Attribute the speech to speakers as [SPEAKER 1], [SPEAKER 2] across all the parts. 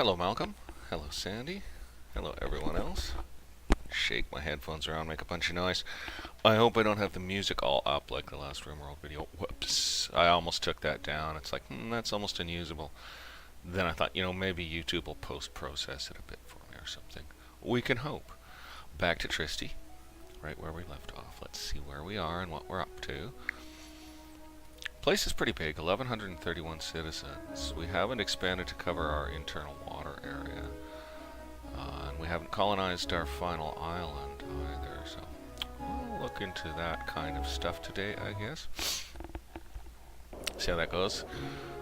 [SPEAKER 1] Hello, Malcolm. Hello, Sandy. Hello, everyone else. Shake my headphones around, make a bunch of noise. I hope I don't have the music all up like the last RimWorld video. Whoops. I almost took that down. It's like, that's almost unusable. Then I thought, maybe YouTube will post-process it a bit for me or something. We can hope. Back to Tristy, right where we left off. Let's see where we are and what we're up to. Place is pretty big, 1,131 citizens. We haven't expanded to cover our internal water area. And we haven't colonized our final island either, so we'll look into that kind of stuff today, I guess. See how that goes.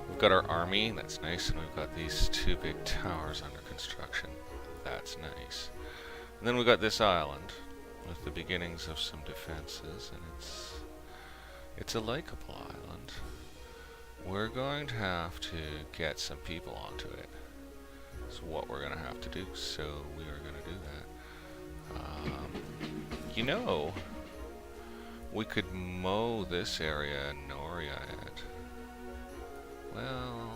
[SPEAKER 1] We've got our army, that's nice, and we've got these two big towers under construction. That's nice. And then we've got this island with the beginnings of some defenses, and it's a likeable island. We're going to have to get some people onto it. That's what we're going to have to do, so we are going to do that. We could mow this area and Noria it. Well,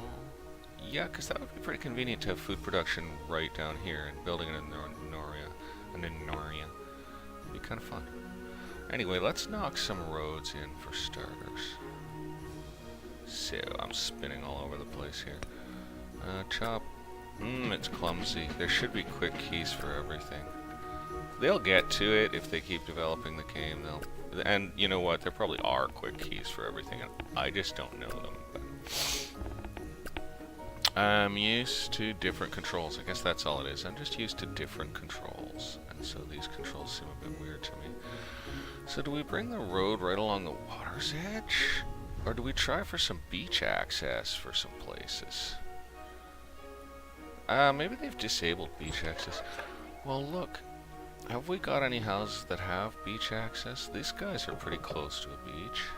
[SPEAKER 1] yeah, because that would be pretty convenient to have food production right down here and building it in Noria. And in Noria. It'd be kind of fun. Anyway, let's knock some roads in for starters. So, I'm spinning all over the place here. Chop. It's clumsy. There should be quick keys for everything. They'll get to it if they keep developing the game. And you know what? There probably are quick keys for everything, and I just don't know them. But I'm used to different controls. I guess that's all it is. I'm just used to different controls, and so these controls seem a bit weird to me. So do we bring the road right along the water's edge? Or do we try for some beach access for some places? Maybe they've disabled beach access. Well, look. Have we got any houses that have beach access? These guys are pretty close to a beach.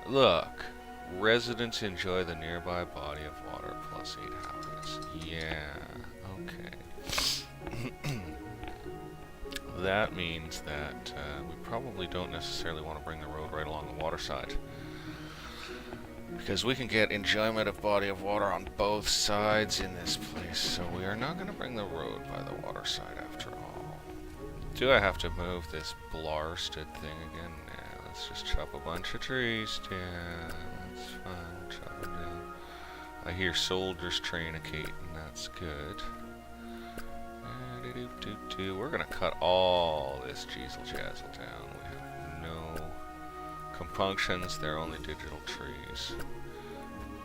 [SPEAKER 1] Look. Residents enjoy the nearby body of water plus 8 happiness. Yeah. Okay. That means that we probably don't necessarily want to bring the road right along the water side. Because we can get enjoyment of body of water on both sides in this place, so we are not going to bring the road by the water side after all. Do I have to move this blarsted thing again? Nah, let's just chop a bunch of trees down. That's fine, we'll chop them down. I hear soldiers training, that's good. We're going to cut all this jeezel jazzle down. We have no compunctions, they're only digital trees.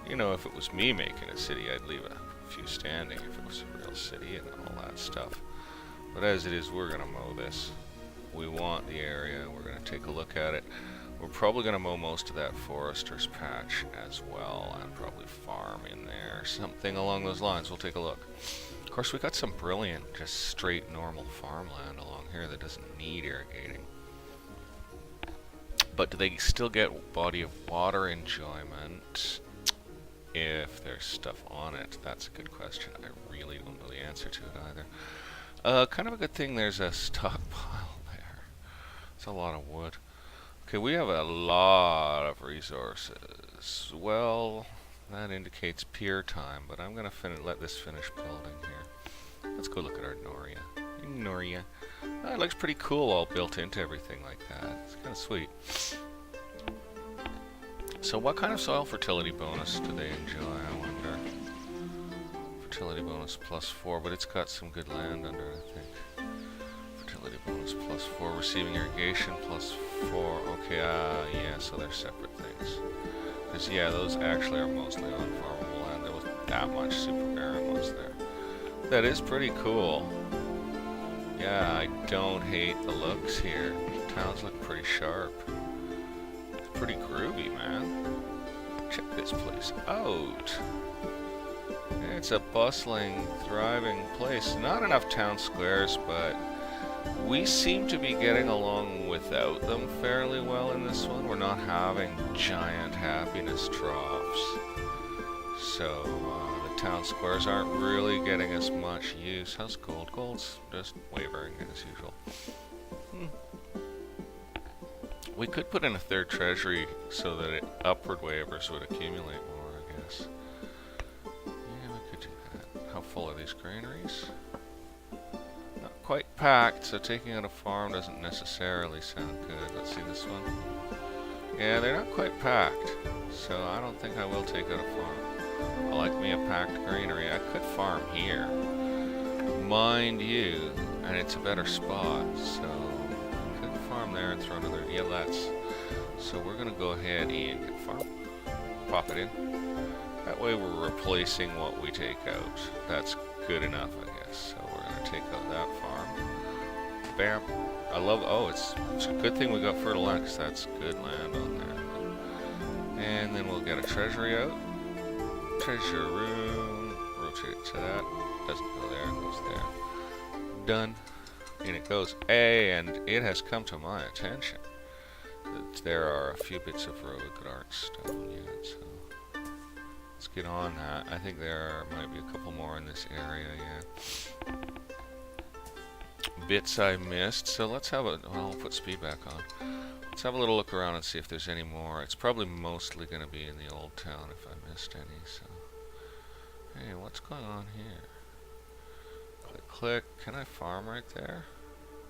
[SPEAKER 1] If it was me making a city, I'd leave a few standing if it was a real city and all that stuff. But as it is, we're going to mow this. We want the area, we're going to take a look at it. We're probably going to mow most of that forester's patch as well, and probably farm in there, something along those lines. We'll take a look. Of course, we got some brilliant, just straight normal farmland along here that doesn't need irrigating. But do they still get body of water enjoyment if there's stuff on it? That's a good question. I really don't know the answer to it either. Kind of a good thing there's a stockpile there. It's a lot of wood. Okay, we have a lot of resources. Well, that indicates pier time, but I'm going to let this finish building here. Let's go look at our Noria. Noria. It looks pretty cool all built into everything like that. It's kind of sweet. So what kind of soil fertility bonus do they enjoy, I wonder? Fertility bonus +4, but it's got some good land under it, I think. Fertility bonus +4, receiving irrigation +4. Okay, yeah, so they're separate things. Because, yeah, those actually are mostly unfarmable land. There wasn't that much super barren was there. That is pretty cool. Yeah, I don't hate the looks here. The towns look pretty sharp. It's pretty groovy, man. Check this place out. It's a bustling, thriving place. Not enough town squares, but we seem to be getting along without them fairly well in this one. We're not having giant happiness troughs. So, the town squares aren't really getting as much use. How's gold? Gold's just wavering as usual. We could put in a third treasury so that upward waivers would accumulate more, I guess. Yeah, we could do that. How full of these granaries. Not quite packed, so taking out a farm doesn't necessarily sound good. Let's see this one. Yeah, they're not quite packed, so I don't think I will take out a farm. I like me a packed granary. I could farm here, mind you, and it's a better spot, so I could farm there and throw another. Yeah, let's. So we're gonna go ahead and get farm. Pop it in. That way we're replacing what we take out. That's good enough, I guess. So we're gonna take out that farm. Bam. I love. Oh, it's a good thing we got fertile land, because that's good land on there. And then we'll get a treasury out. Treasure room. Rotate it to that. Doesn't go there. It goes there. Done. And it goes. And it has come to my attention that there are a few bits of road that aren't stone yet. So let's get on that. I think there might be a couple more in this area. Yeah. Bits I missed, so let's have a, well, I'll put speed back on. Let's have a little look around and see if there's any more. It's probably mostly going to be in the old town if I missed any, so. Hey, what's going on here? Click, click. Can I farm right there?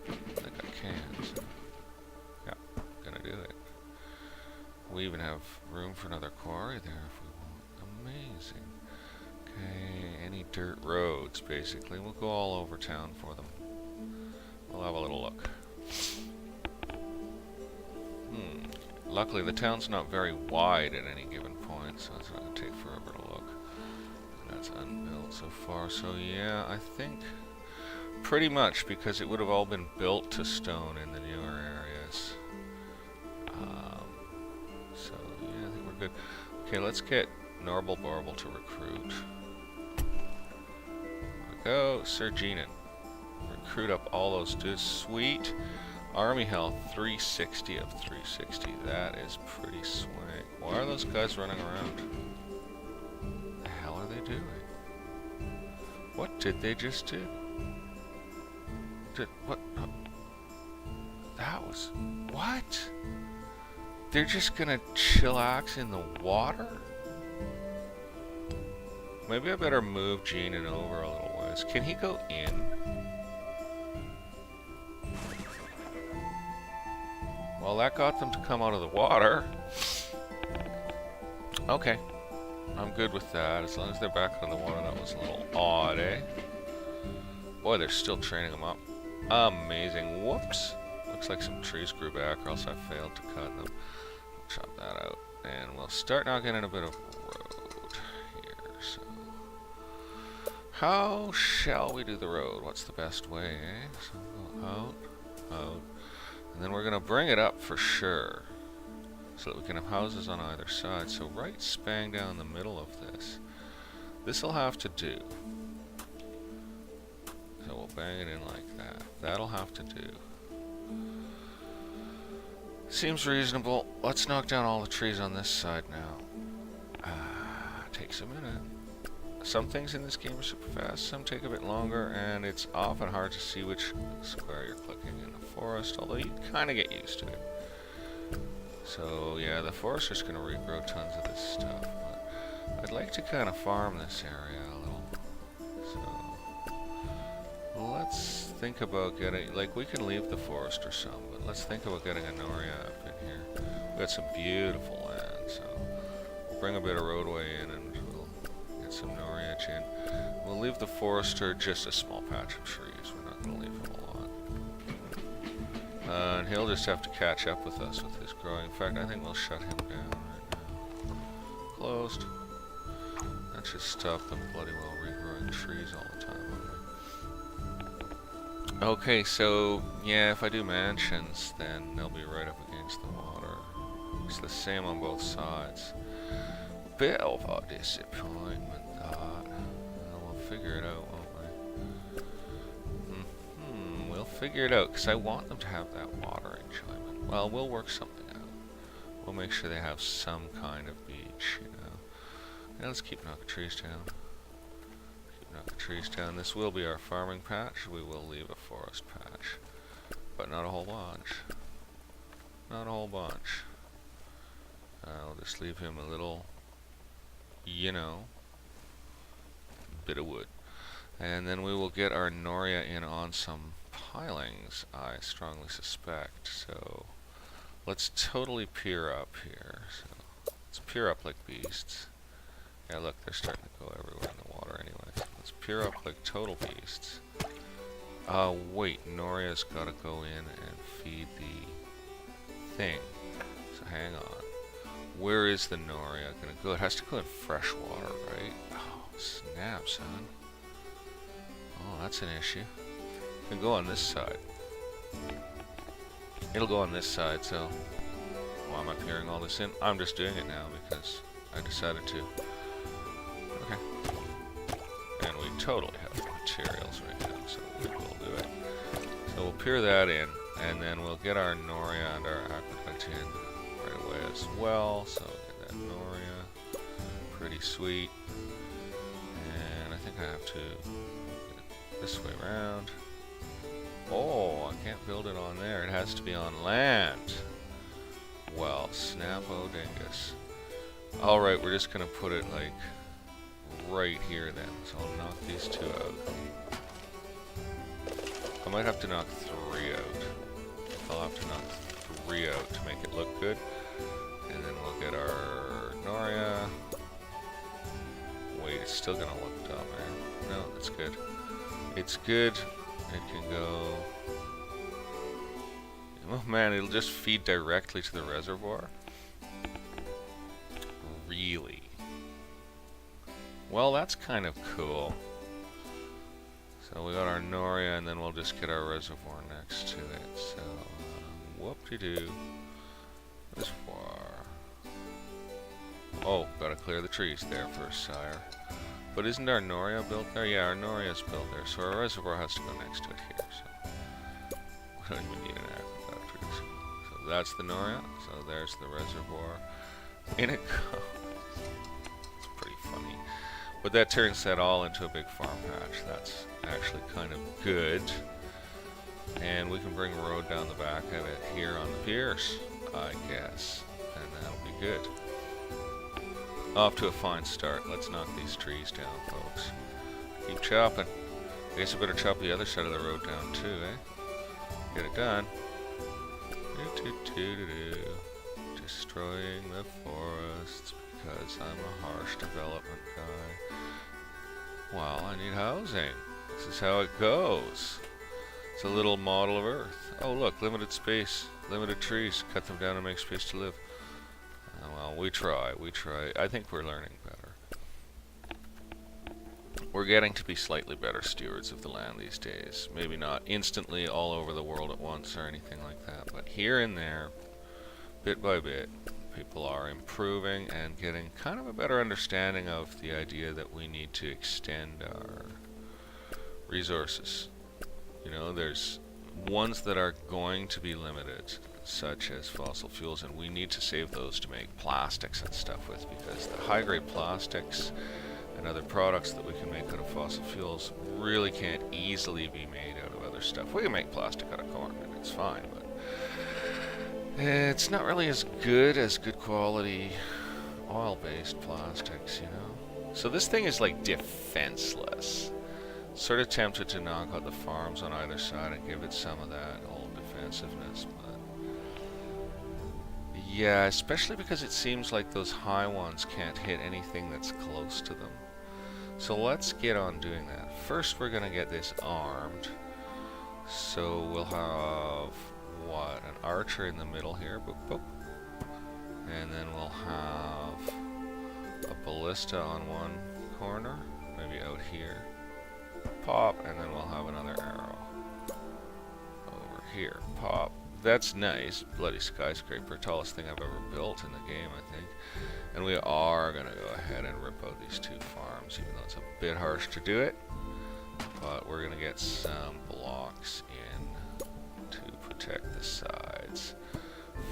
[SPEAKER 1] I think I can, so. Yeah, gonna do it. We even have room for another quarry there if we want. Amazing. Okay, any dirt roads, basically. We'll go all over town for them. We'll have a little look. Luckily, the town's not very wide at any given point, so it's not going to take forever to look. And that's unbuilt so far, so yeah, I think pretty much, because it would have all been built to stone in the newer areas. So yeah, I think we're good. Okay, let's get Norble Barble to recruit. There we go, Sir Genin. Recruit up all those dudes. Sweet. Army health 360 of 360. That is pretty swing. Why are those guys running around? What the hell are they doing? What did they just do? What? That was... What? They're just gonna chillax in the water? Maybe I better move Genin over a little ways. Can he go in? Well, that got them to come out of the water. Okay. I'm good with that, as long as they're back out of the water. That was a little odd, eh? Boy, they're still training them up. Amazing. Whoops. Looks like some trees grew back, or else I failed to cut them. Chop that out. And we'll start now getting a bit of road here, so... How shall we do the road? What's the best way, eh? So we'll go out, out. And then we're going to bring it up for sure, so that we can have houses on either side. So right spang down the middle of this. This'll have to do. So we'll bang it in like that. That'll have to do. Seems reasonable. Let's knock down all the trees on this side now. Takes a minute. Some things in this game are super fast, some take a bit longer, and it's often hard to see which square you're clicking in the forest, although you kind of get used to it. So yeah, the forest is going to regrow tons of this stuff, but I'd like to kind of farm this area a little. So let's think about getting, like, we can leave the forest or some, but let's think about getting a Noria up in here. We've got some beautiful land, so we'll bring a bit of roadway in and get some Noriach in. We'll leave the forester just a small patch of trees. We're not going to leave him a lot. And he'll just have to catch up with us with his growing. In fact, I think we'll shut him down right now. Closed. That should stop them bloody well regrowing trees all the time. Okay, so yeah, if I do mansions, then they'll be right up against the water. It's the same on both sides. Bit of a disappointment, that. We'll figure it out, won't we? We'll figure it out, because I want them to have that water enjoyment. Well, we'll work something out. We'll make sure they have some kind of beach, you know. Yeah, let's keep knocking trees down. Keep knocking trees down. This will be our farming patch. We will leave a forest patch. But not a whole bunch. Not a whole bunch. I'll just leave him a little... you know, bit of wood. And then we will get our Noria in on some pilings, I strongly suspect. So let's totally peer up here. So let's peer up like beasts. Yeah, look, they're starting to go everywhere in the water anyway. Let's peer up like total beasts. Wait, Noria's gotta go in and feed the thing. So hang on. Where is the Noria gonna go? It has to go in fresh water, right? Oh, snap, son. Oh, that's an issue. It can go on this side. It'll go on this side, so why am I peering all this in? I'm just doing it now because I decided to. Okay. And we totally have the materials right now, so we will do it. So we'll peer that in, and then we'll get our Noria and our aqueduct in right away as well. So we'll get that Noria. Pretty sweet. And I think I have to get it this way around. Oh, I can't build it on there. It has to be on land. Well, snap-o dingus. Alright, we're just gonna put it like right here then. So I'll knock these two out. I might have to knock 3 out. I'll have to knock 3 out to make it look good. And then we'll get our Noria. Wait, it's still gonna look dumb, man. No, it's good. It's good. It can go... Oh man, it'll just feed directly to the reservoir? Really? Well, that's kind of cool. So we got our Noria, and then we'll just get our reservoir next to it. So, whoop-de-doo. Reservoir. Oh, gotta clear the trees there first, sire. But isn't our Noria built there? Yeah, our Noria's built there, so our reservoir has to go next to it here. So we don't even need an aqueduct. So that's the Noria. So there's the reservoir. In it goes. It's pretty funny. But that turns that all into a big farm patch. That's actually kind of good. And we can bring a road down the back of it here on the piers, I guess. And that'll be good. Off to a fine start. Let's knock these trees down, folks. Keep chopping. I guess I better chop the other side of the road down too, eh? Get it done. Destroying the forests because I'm a harsh development guy. Well, I need housing. This is how it goes. It's a little model of Earth. Oh look, limited space, limited trees. Cut them down and make space to live. Well, we try. I think we're learning better. We're getting to be slightly better stewards of the land these days. Maybe not instantly all over the world at once or anything like that, but here and there, bit by bit, people are improving and getting kind of a better understanding of the idea that we need to extend our resources. You know, there's ones that are going to be limited, such as fossil fuels, and we need to save those to make plastics and stuff with, because the high-grade plastics and other products that we can make out of fossil fuels really can't easily be made out of other stuff. We can make plastic out of corn, and it's fine, but it's not really as good as good quality oil-based plastics, you know? So this thing is like defenseless. Sort of tempted to knock out the farms on either side and give it some of that old defensiveness, but yeah, especially because it seems like those high ones can't hit anything that's close to them. So let's get on doing that. First we're gonna get this armed. So we'll have, what, an archer in the middle here, boop boop. And then we'll have a ballista on one corner, maybe out here. Pop, and then we'll have another arrow over here. Pop. That's nice. Bloody skyscraper. Tallest thing I've ever built in the game, I think. And we are going to go ahead and rip out these two farms, even though it's a bit harsh to do it. But we're going to get some blocks in to protect the sides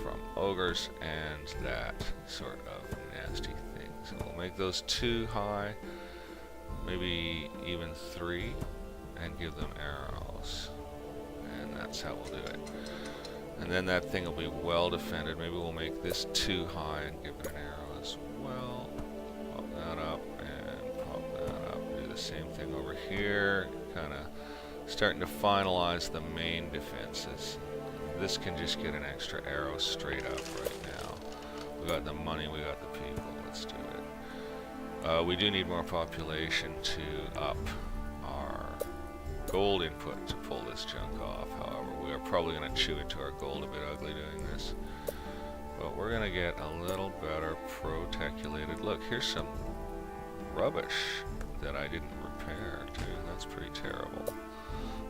[SPEAKER 1] from ogres and that sort of nasty thing. So we'll make those 2 high, maybe even 3, and give them arrows. And that's how we'll do it. And then that thing will be well defended. Maybe we'll make this 2 high and give it an arrow as well. Pop that up and pop that up. Do the same thing over here. Kind of starting to finalize the main defenses. This can just get an extra arrow straight up right now. We got the money, we got the people. Let's do it. We do need more population to up our gold input to pull this junk off. However, we are probably going to chew into our gold a bit ugly doing this. But we're going to get a little better proteculated. Look, here's some rubbish that I didn't repair, too. That's pretty terrible.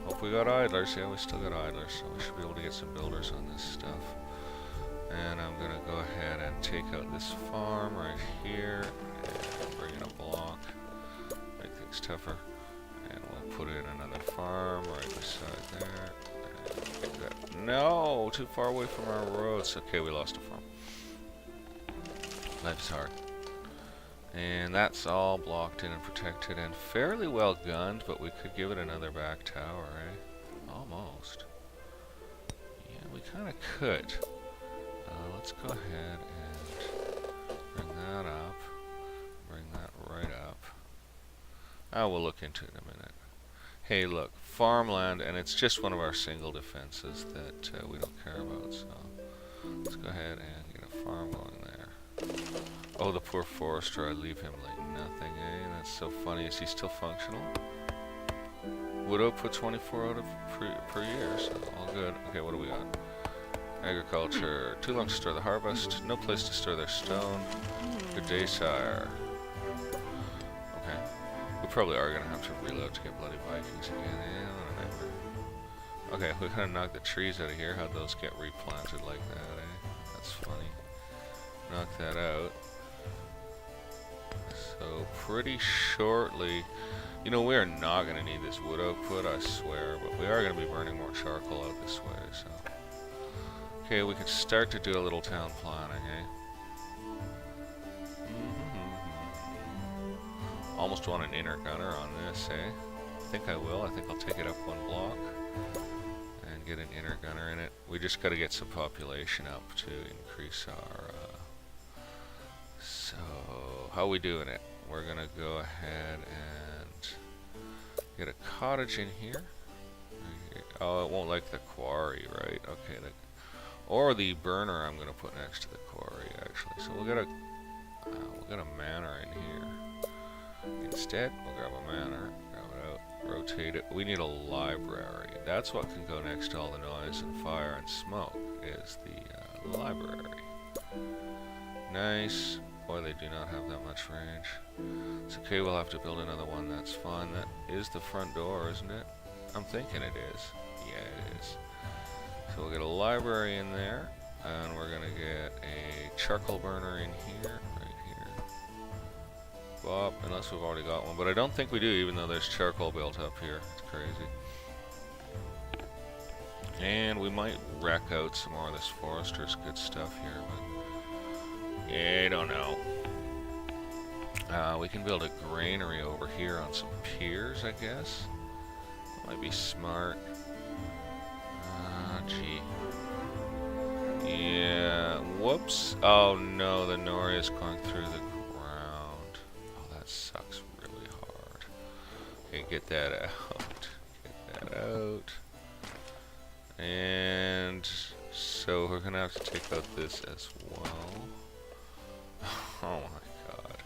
[SPEAKER 1] Hope we got idlers. Yeah, we still got idlers, so we should be able to get some builders on this stuff. And I'm going to go ahead and take out this farm right here and bring in a block. Make things tougher. And we'll put in another farm right beside there. No, too far away from our roads. Okay, we lost a farm. Life's hard. And that's all blocked in and protected and fairly well gunned, but we could give it another back tower, eh? Almost. Yeah, we kind of could. Let's go ahead and bring that up. Bring that right up. We'll look into it in a minute. Hey, look, farmland, and it's just one of our single defenses that we don't care about, so let's go ahead and get a farm going there. Oh, the poor forester, I leave him like nothing, eh? That's so funny. Is he still functional? Wood output 24 out of per year, so all good. Okay, what do we got? Agriculture, too long to store the harvest, no place to store their stone. Good day, sire. Okay. We probably are going to have to reload to get bloody Vikings again. Yeah, what a nightmare. Okay, we kind of knocked the trees out of here. How'd those get replanted like that, eh? That's funny. Knock that out. So, pretty shortly... You know, we are not going to need this wood output, I swear. But we are going to be burning more charcoal out this way, so... Okay, we can start to do a little town planning, eh? Almost want an inner gunner on this, eh? I think I will. I think I'll take it up one block and get an inner gunner in it. We just got to get some population up to increase our... So, how are we doing it? We're going to go ahead and get a cottage in here. Oh, it won't like the quarry, right? Okay, or the burner I'm going to put next to the quarry, actually. So we'll get a manor in here. Instead, we'll grab a manor, grab it out, rotate it. We need a library. That's what can go next to all the noise and fire and smoke, is the library. Nice. Boy, they do not have that much range. It's okay, we'll have to build another one, that's fine. That is the front door, isn't it? I'm thinking it is. Yeah, it is. So we'll get a library in there, and we're gonna get a charcoal burner in here, right here. Well, unless we've already got one, but I don't think we do, even though there's charcoal built up here. It's crazy. And we might wreck out some more of this forester's good stuff here, but yeah, I don't know. We can build a granary over here on some piers, I guess. Might be smart. Gee. Yeah, whoops. Oh no, the nori is going through the ground. Oh, that sucks really hard. Okay, get that out. Get that out. And so we're gonna have to take out this as well. Oh my god.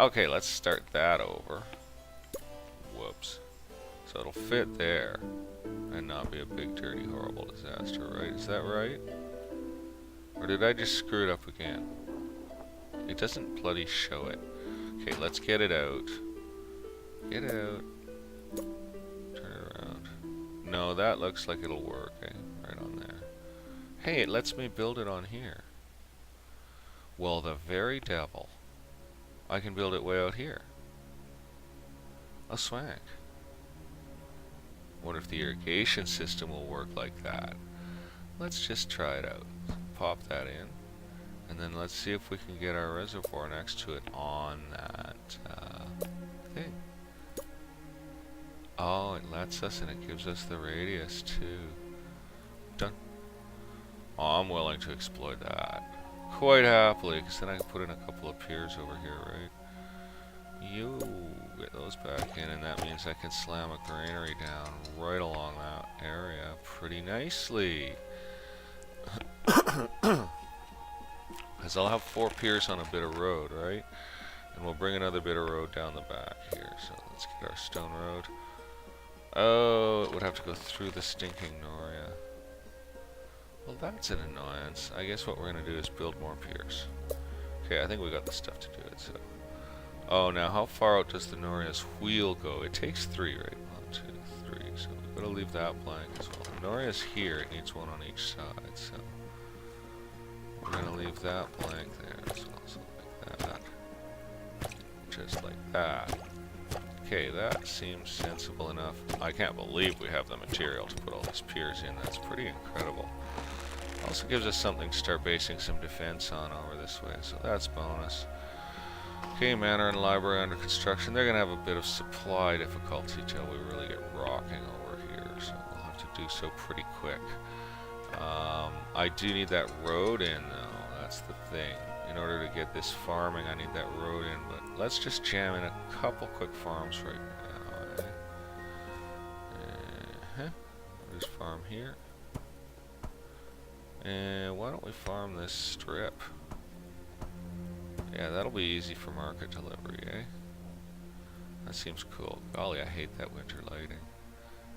[SPEAKER 1] Okay, let's start that over. Whoops. So it'll fit there and not be a big, dirty, horrible disaster, right? Is that right? Or did I just screw it up again? It doesn't bloody show it. Okay, let's get it out. Get it out. Turn it around. No, that looks like it'll work, eh? Right on there. Hey, it lets me build it on here. Well, the very devil. I can build it way out here. A swank. What if the irrigation system will work like that? Let's just try it out. Pop that in. And then let's see if we can get our reservoir next to it on that thing. Oh, it lets us and it gives us the radius too. Done. Oh, I'm willing to exploit that. Quite happily, because then I can put in a couple of piers over here, right? get those back in, and that means I can slam a granary down right along that area pretty nicely. Because I'll have 4 piers on a bit of road, right? And we'll bring another bit of road down the back here. So let's get our stone road. Oh, it would have to go through the stinking Noria. Well, that's an annoyance. I guess what we're going to do is build more piers. Okay, I think we got the stuff to do it, so... Oh, now how far out does the Noria's wheel go? It takes 3, right? 1, 2, 3. So we've got to leave that blank as well. The Noria's here. It needs one on each side, so... We're going to leave that blank there as well, so like that. Just like that. Okay, that seems sensible enough. I can't believe we have the material to put all these piers in. That's pretty incredible. Also gives us something to start basing some defense on over this way, so that's bonus. Okay, manor and library under construction. They're going to have a bit of supply difficulty till we really get rocking over here, so we'll have to do so pretty quick. I do need that road in, though. That's the thing. In order to get this farming, I need that road in, but let's just jam in a couple quick farms right now. Just farm here. And why don't we farm this strip? Yeah, that'll be easy for market delivery, eh? That seems cool. Golly, I hate that winter lighting.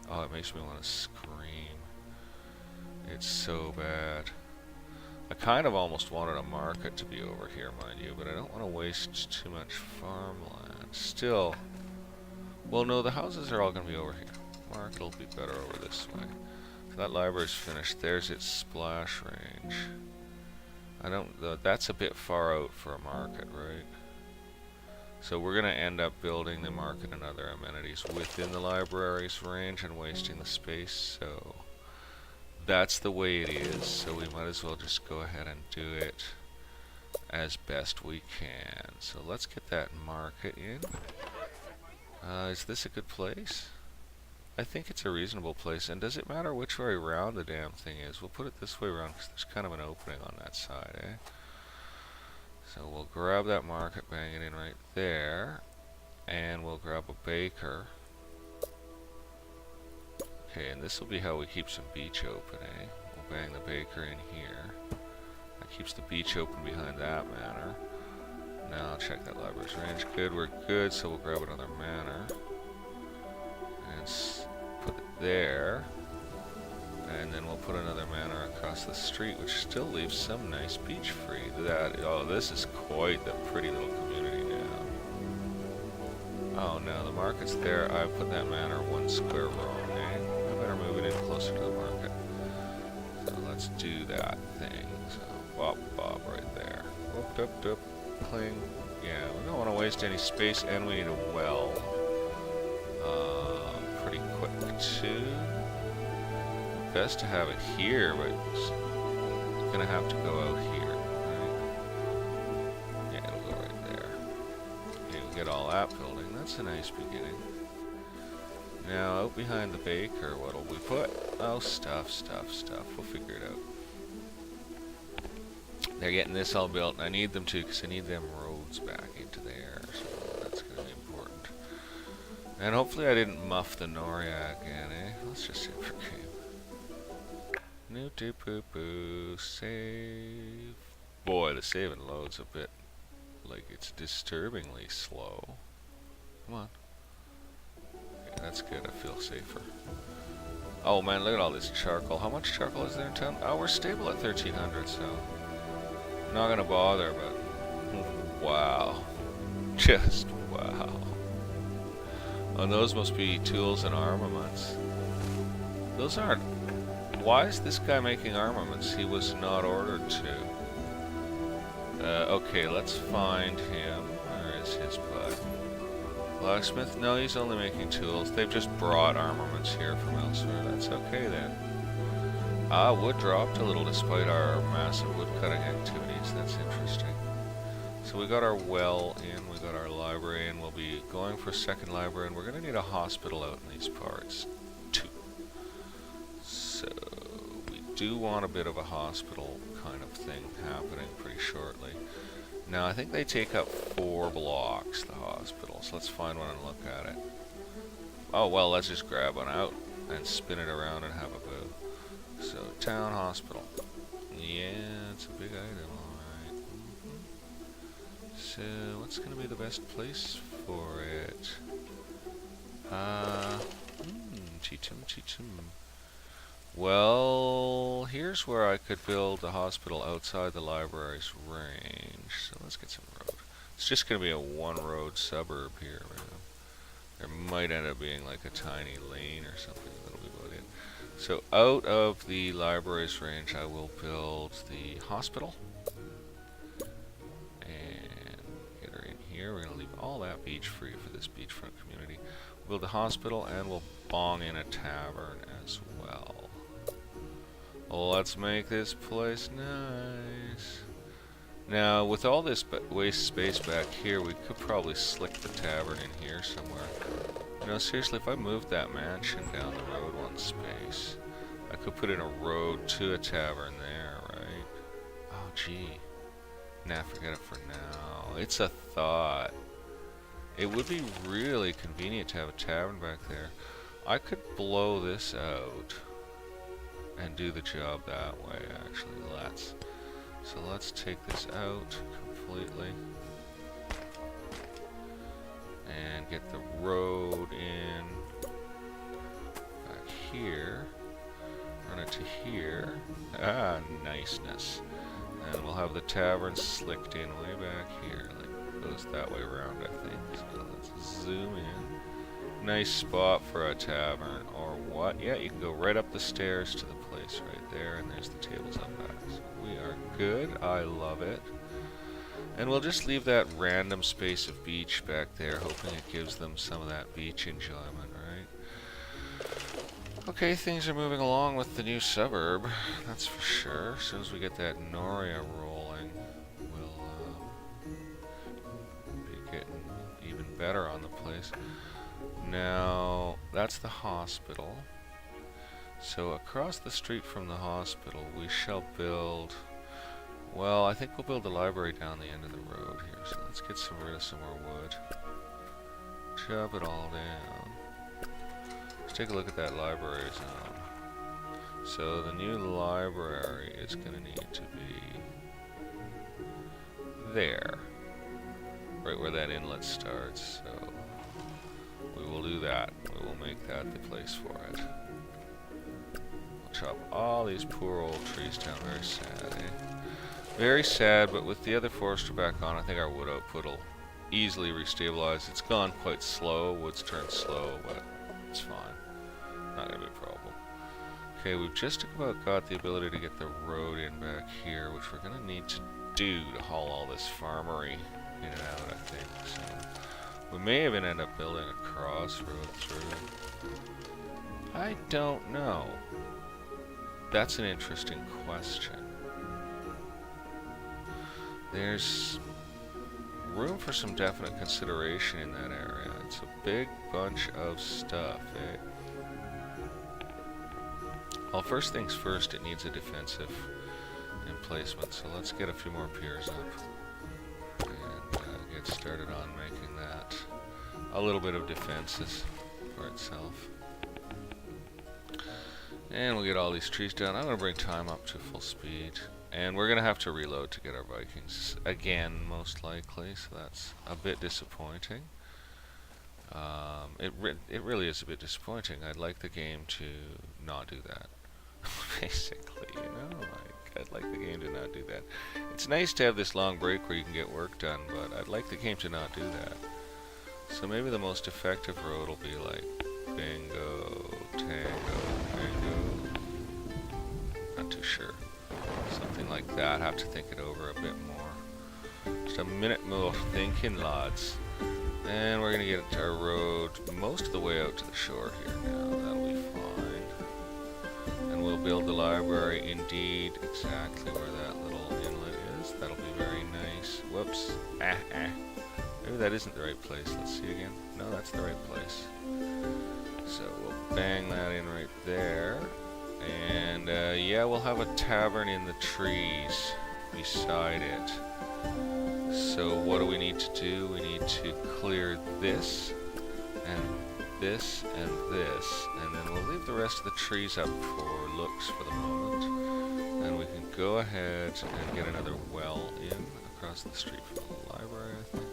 [SPEAKER 1] Oh, it makes me want to scream. It's so bad. I kind of almost wanted a market to be over here, mind you, but I don't want to waste too much farmland. Still, well, no, the houses are all going to be over here. Market will be better over this way. So that library's finished. There's its splash range. I don't, that's a bit far out for a market, right? So we're going to end up building the market and other amenities within the library's range and wasting the space, so that's the way it is. So we might as well just go ahead and do it as best we can. So let's get that market in. Is this a good place? I think it's a reasonable place. And does it matter which way around the damn thing is? We'll put it this way around because there's kind of an opening on that side, eh? So we'll grab that market, bang it in right there. And we'll grab a baker. Okay, and this will be how we keep some beach open, eh? We'll bang the baker in here. That keeps the beach open behind that manor. Now check that library's range. Good, we're good, so we'll grab another manor. And put it there. And then we'll put another manor across the street, which still leaves some nice beach free. Oh, this is quite the pretty little community now. Oh no, the market's there. I put that manor 1 square wrong, eh? I better move it in closer to the market. So let's do that thing. So, bop, bop, right there. Whoop, dup, dup, cling. Yeah, we don't want to waste any space, and we need a well. Pretty quick, too. Best to have it here, but it's gonna have to go out here, right? Yeah, it'll go right there. Okay, we'll get all that building. That's a nice beginning. Now, out behind the baker, what'll we put? Oh, stuff. We'll figure it out. They're getting this all built, and I need them to, because I need them roads back into there, so that's gonna be important. And hopefully I didn't muff the Noria again, eh? Let's just see if we can. New to poo poo, save. Boy, the save and load's a bit like it's disturbingly slow. Come on. Okay, that's good, I feel safer. Oh man, look at all this charcoal. How much charcoal is there in town? Oh, we're stable at 1300, so not gonna bother, but wow. Just wow. And those must be tools and armaments. Those aren't. Why is this guy making armaments? He was not ordered to. Okay, let's find him. Where is his butt? Blacksmith? No, he's only making tools. They've just brought armaments here from elsewhere. That's okay then. Wood dropped a little despite our massive wood cutting activities. That's interesting. So we got our well in, we got our library in. We'll be going for a second library, and we're going to need a hospital out in these parts too. So we do want a bit of a hospital kind of thing happening pretty shortly. Now, I think they take up 4 blocks, the hospital. So let's find one and look at it. Oh, well, let's just grab one out and spin it around and have a boo. So, town hospital. Yeah, it's a big item, alright. So, what's going to be the best place for it? Cheatum. Well, here's where I could build a hospital outside the library's range. So let's get some road. It's just going to be a one-road suburb here. There might end up being like a tiny lane or something. That'll be about it. So out of the library's range, I will build the hospital. And get her in here. We're going to leave all that beach free for this beachfront community. Build a hospital, and we'll bong in a tavern as well. Let's make this place nice. Now, with all this waste space back here, we could probably slick the tavern in here somewhere. You know, seriously, if I moved that mansion down the road one space, I could put in a road to a tavern there, right? Oh, gee. Nah, forget it for now. It's a thought. It would be really convenient to have a tavern back there. I could blow this out and do the job that way, actually. So let's take this out completely and get the road in back here. Run it to here. Ah, niceness. And we'll have the tavern slicked in way back here. Like, goes that way around, I think. So let's zoom in. Nice spot for a tavern, or what? Yeah, you can go right up the stairs to the place right there, and there's the tables up back. So we are good. I love it. And we'll just leave that random space of beach back there, hoping it gives them some of that beach enjoyment, right? Okay, things are moving along with the new suburb, that's for sure. As soon as we get that Noria rolling, we'll be getting even better on the place. Now, that's the hospital. So across the street from the hospital, we shall build... Well, I think we'll build a library down the end of the road here. So let's get rid of some more wood. Chop it all down. Let's take a look at that library zone. So the new library is going to need to be there. Right where that inlet starts. So we will do that. We will make that the place for it. We'll chop all these poor old trees down. Very sad, eh? Very sad, but with the other forester back on, I think our wood output will easily restabilize. It's gone quite slow. Wood's turned slow, but it's fine. Not going to be a problem. Okay, we've just about got the ability to get the road in back here, which we're going to need to do to haul all this farmery in and out, I think. So we may even end up building a crossroad through. I don't know. That's an interesting question. There's room for some definite consideration in that area. It's a big bunch of stuff, eh? Well, first things first, it needs a defensive emplacement, so let's get a few more piers up and get started on making that a little bit of defenses for itself. And we'll get all these trees down. I'm going to bring time up to full speed. And we're going to have to reload to get our Vikings again, most likely, so that's a bit disappointing. It really is a bit disappointing. I'd like the game to not do that. Basically, you know, I'd like the game to not do that. It's nice to have this long break where you can get work done, but I'd like the game to not do that. So maybe the most effective road will be like bingo, tango, bingo. Not too sure. Something like that. Have to think it over a bit more. Just a minute more thinking, lads. And we're going to get our road most of the way out to the shore here now. That'll be fine. And we'll build the library indeed exactly where that little inlet is. That'll be very nice. Whoops. Maybe that isn't the right place. Let's see again. No, that's the right place. So we'll bang that in right there. And yeah, we'll have a tavern in the trees beside it. So what do we need to do? We need to clear this, and this, and this, and then we'll leave the rest of the trees up for looks for the moment. And we can go ahead and get another well in across the street from the library, I think.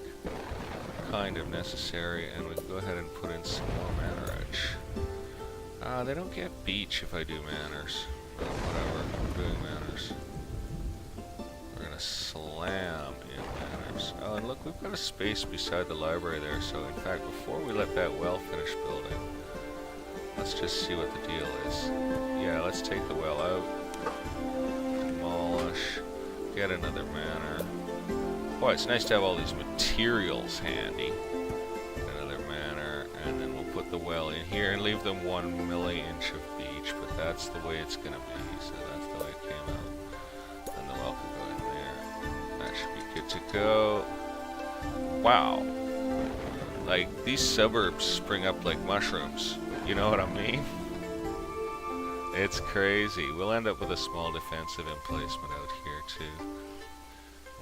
[SPEAKER 1] Kind of necessary, and we can go ahead and put in some more manorage. They don't get beach if I do manors. But whatever, I'm doing manors. We're gonna slam in manors. Oh, and look, we've got a space beside the library there, so in fact, before we let that well finish building, let's just see what the deal is. Yeah, let's take the well out. Demolish. Get another manor. Boy, it's nice to have all these materials handy. Another manor, and then we'll put the well in here and leave them 1 milli-inch of beach, but that's the way it's gonna be, so that's the way it came out. And the well can go in there. That should be good to go. Wow. Like, these suburbs spring up like mushrooms. You know what I mean? It's crazy. We'll end up with a small defensive emplacement out here, too.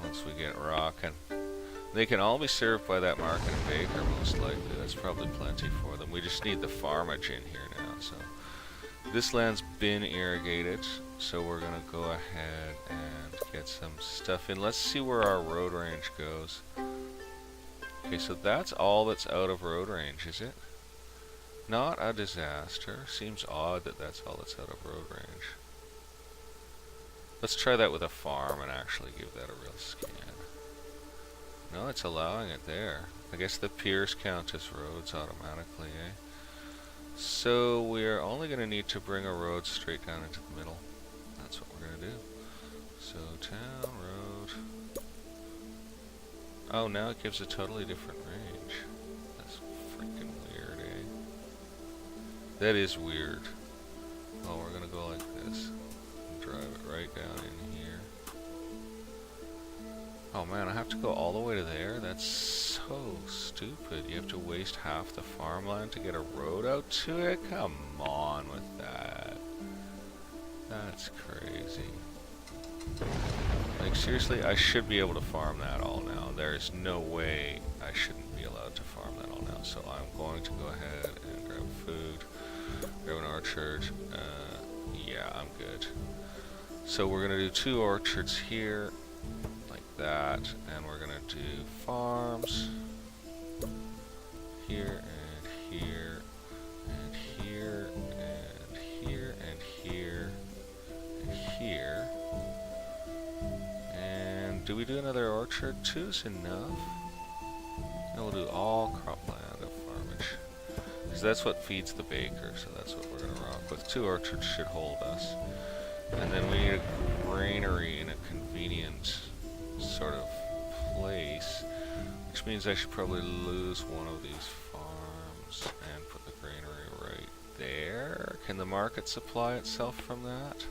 [SPEAKER 1] Once we get rocking. They can all be served by that market and baker, most likely. That's probably plenty for them. We just need the farmage in here now, so. This land's been irrigated, so we're gonna go ahead and get some stuff in. Let's see where our road range goes. Okay, so that's all that's out of road range, is it? Not a disaster. Seems odd that that's all that's out of road range. Let's try that with a farm and actually give that a real scan. No, it's allowing it there. I guess the piers count as roads automatically, eh? So we're only going to need to bring a road straight down into the middle. That's what we're going to do. So town road. Oh, now it gives a totally different range. That's freaking weird, eh? That is weird. Oh, we're going to go like this. Drive it right down in here. Oh man, I have to go all the way to there? That's so stupid. You have to waste half the farmland to get a road out to it? Come on with that. That's crazy. Like seriously, I should be able to farm that all now. There's no way I shouldn't be allowed to farm that all now. So I'm going to go ahead and grab food, grab an orchard. Yeah, I'm good. So we're going to do 2 orchards here, like that, and we're going to do farms here and here and here and here and here and here. And do we do another orchard? 2 is enough. And we'll do all cropland of farmage, because that's what feeds the baker, so that's what we're going to rock with. 2 orchards should hold us. And then we need a granary in a convenient sort of place, which means I should probably lose one of these farms and put the granary right there. Can the market supply itself from that?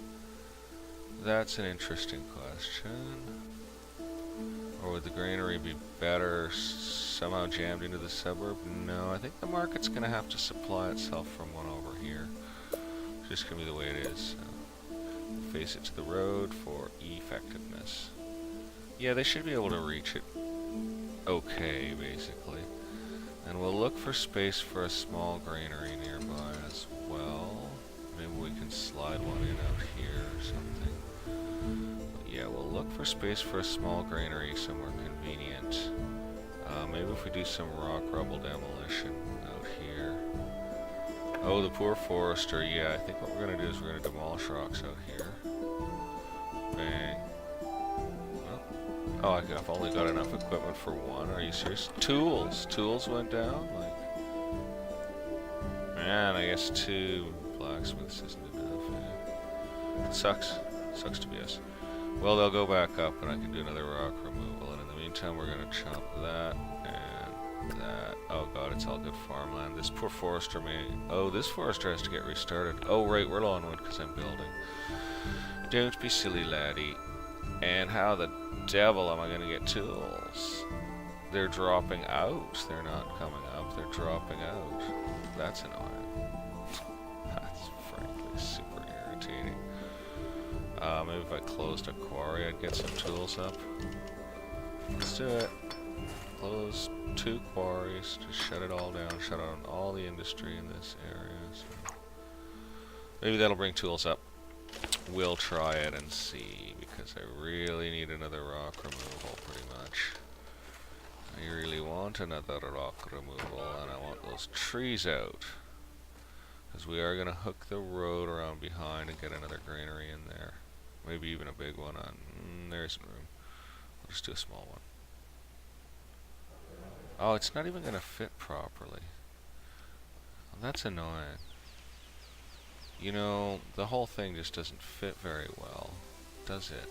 [SPEAKER 1] That's an interesting question. Or would the granary be better somehow jammed into the suburb? No, I think the market's going to have to supply itself from one over here. It's just going to be the way it is. So. Face it to the road for effectiveness. Yeah, they should be able to reach it okay, basically. And we'll look for space for a small granary nearby as well. Maybe we can slide one in out here or something. But yeah, we'll look for space for a small granary somewhere convenient. Maybe if we do some rock rubble demolition out here. Oh, the poor forester. Yeah, I think what we're going to do is we're going to demolish rocks out here. Bang. Oh, I've only got enough equipment for 1. Are you serious? Tools. Tools went down? Like, man, I guess 2 blacksmiths isn't enough. Yeah. Sucks. Sucks to be us. Well, they'll go back up and I can do another rock removal. And in the meantime, we're going to chop that and that. Oh god, it's all good farmland. This poor forester may... Oh, this forester has to get restarted. Oh right, we're low on wood because I'm building. Don't be silly, laddie. And how the devil am I going to get tools? They're dropping out. They're not coming up. They're dropping out. That's annoying. That's frankly super irritating. Maybe if I closed a quarry, I'd get some tools up. Let's do it. Close 2 quarries. Just shut it all down. Shut down all the industry in this area. So maybe that'll bring tools up. We'll try it and see, because I really need another rock removal, pretty much. I really want another rock removal, and I want those trees out. Because we are going to hook the road around behind and get another granary in there. Maybe even a big one on... there isn't room. We'll just do a small one. Oh, it's not even going to fit properly. Well, that's annoying. You know, the whole thing just doesn't fit very well, does it?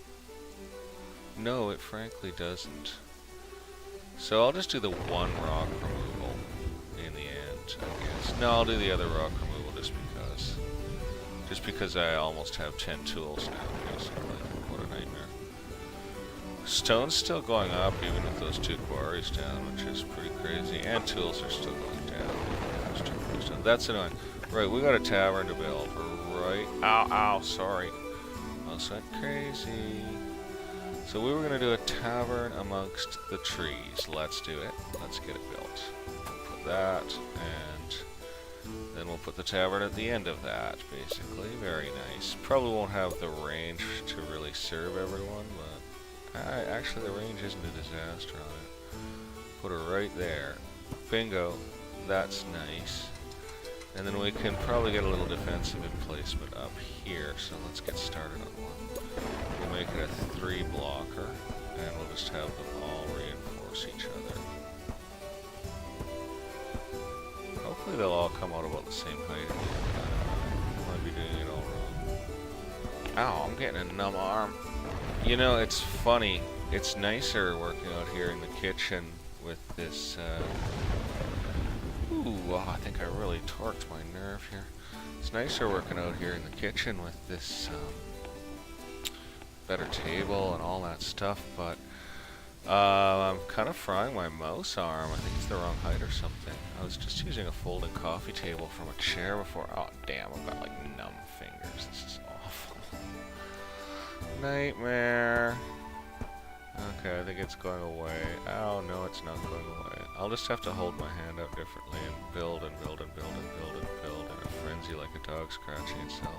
[SPEAKER 1] No, it frankly doesn't. So I'll just do the 1 rock removal in the end, I guess. No, I'll do the other rock removal just because. Just because I almost have 10 tools now, basically. What a nightmare. Stone's still going up even with those 2 quarries down, which is pretty crazy. And tools are still going down. That's annoying. Right, we got a tavern to build. Right. Ow, ow, sorry. Almost went crazy. So we were going to do a tavern amongst the trees. Let's do it. Let's get it built. We'll put that, and then we'll put the tavern at the end of that, basically. Very nice. Probably won't have the range to really serve everyone, but actually the range isn't a disaster on it. Put her right there. Bingo. That's nice. And then we can probably get a little defensive emplacement up here, so let's get started on one. We'll make it a 3 blocker, and we'll just have them all reinforce each other. Hopefully they'll all come out about the same height again. I might be doing it all wrong. Ow, I'm getting a numb arm. You know, it's funny. It's nicer working out here in the kitchen with this, ooh, oh, I think I really torqued my nerve here. It's nicer working out here in the kitchen with this better table and all that stuff, but I'm kind of frying my mouse arm. I think it's the wrong height or something. I was just using a folding coffee table from a chair before. Oh, damn, I've got like numb fingers. This is awful. Nightmare. Okay, I think it's going away. Oh, no, it's not going away. I'll just have to hold my hand out differently and build and build and build and build and build in a frenzy like a dog scratching itself.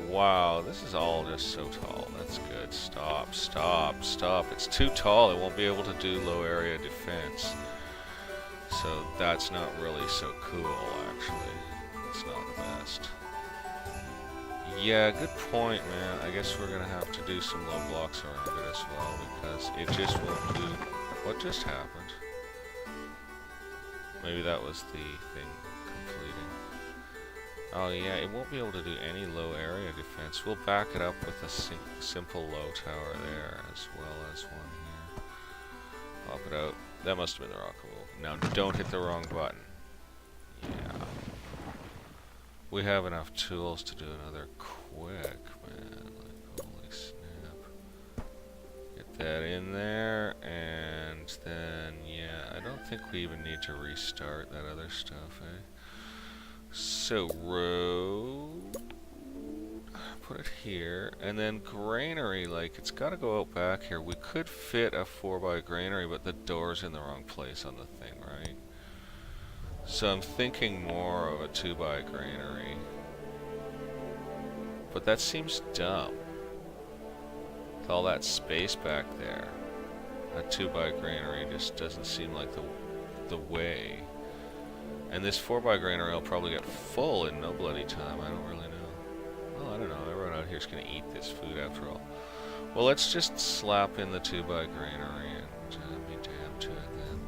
[SPEAKER 1] Wow, this is all just so tall. That's good. Stop, stop, stop. It's too tall. It won't be able to do low area defense. So that's not really so cool, actually. It's not the best. Yeah, good point, man. I guess we're gonna have to do some low blocks around it as well, because it just won't do... What just happened? Maybe that was the thing completing. Oh yeah, it won't be able to do any low area defense. We'll back it up with a simple low tower there, as well as one here. Pop it out. That must have been the rock removal. Now don't hit the wrong button. Yeah. We have enough tools to do another quick, man. Like, holy snap. Get that in there, and then, yeah, I don't think we even need to restart that other stuff, eh? So, road, put it here, and then granary, like, it's got to go out back here. We could fit a 4x granary, but the door's in the wrong place on the thing, right? So I'm thinking more of a 2x granary. But that seems dumb. With all that space back there. A 2x granary just doesn't seem like the way. And this 4x granary will probably get full in no bloody time. I don't really know. Well, I don't know. Everyone out here is going to eat this food after all. Well, let's just slap in the 2x granary and be damned to it then.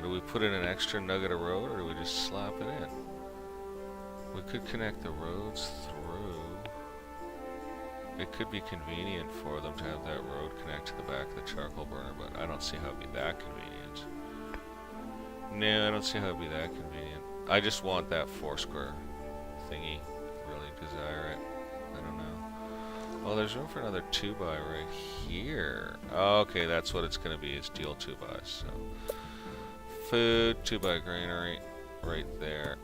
[SPEAKER 1] Do we put in an extra nugget of road, or do we just slap it in? We could connect the roads through. It could be convenient for them to have that road connect to the back of the charcoal burner, but I don't see how it'd be that convenient. No, I don't see how it'd be that convenient. I just want that 4 square thingy. Really desire it. I don't know. Well, there's room for another 2x right here. Okay, that's what it's going to be, is deal 2x's. So, food, 2x granary, right there.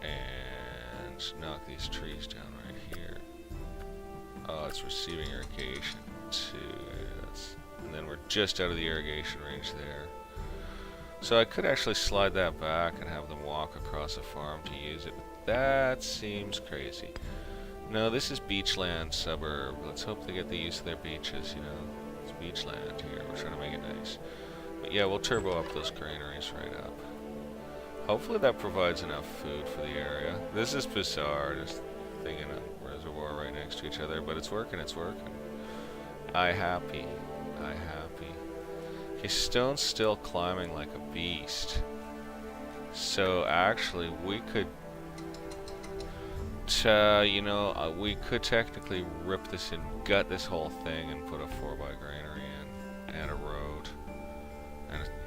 [SPEAKER 1] And knock these trees down right here. Oh, it's receiving irrigation. and then we're just out of the irrigation range there. So I could actually slide that back and have them walk across a farm to use it. But that seems crazy. No, this is beachland suburb. Let's hope they get the use of their beaches, you know. It's beachland here. We're trying to make it nice. But yeah, we'll turbo up those granaries right up. Hopefully that provides enough food for the area. This is bizarre, just thinking a reservoir right next to each other, but it's working, it's working. I happy. Okay, Stone's still climbing like a beast. So actually, we could, we could technically rip this and gut this whole thing and put a 4x granary in, and a road,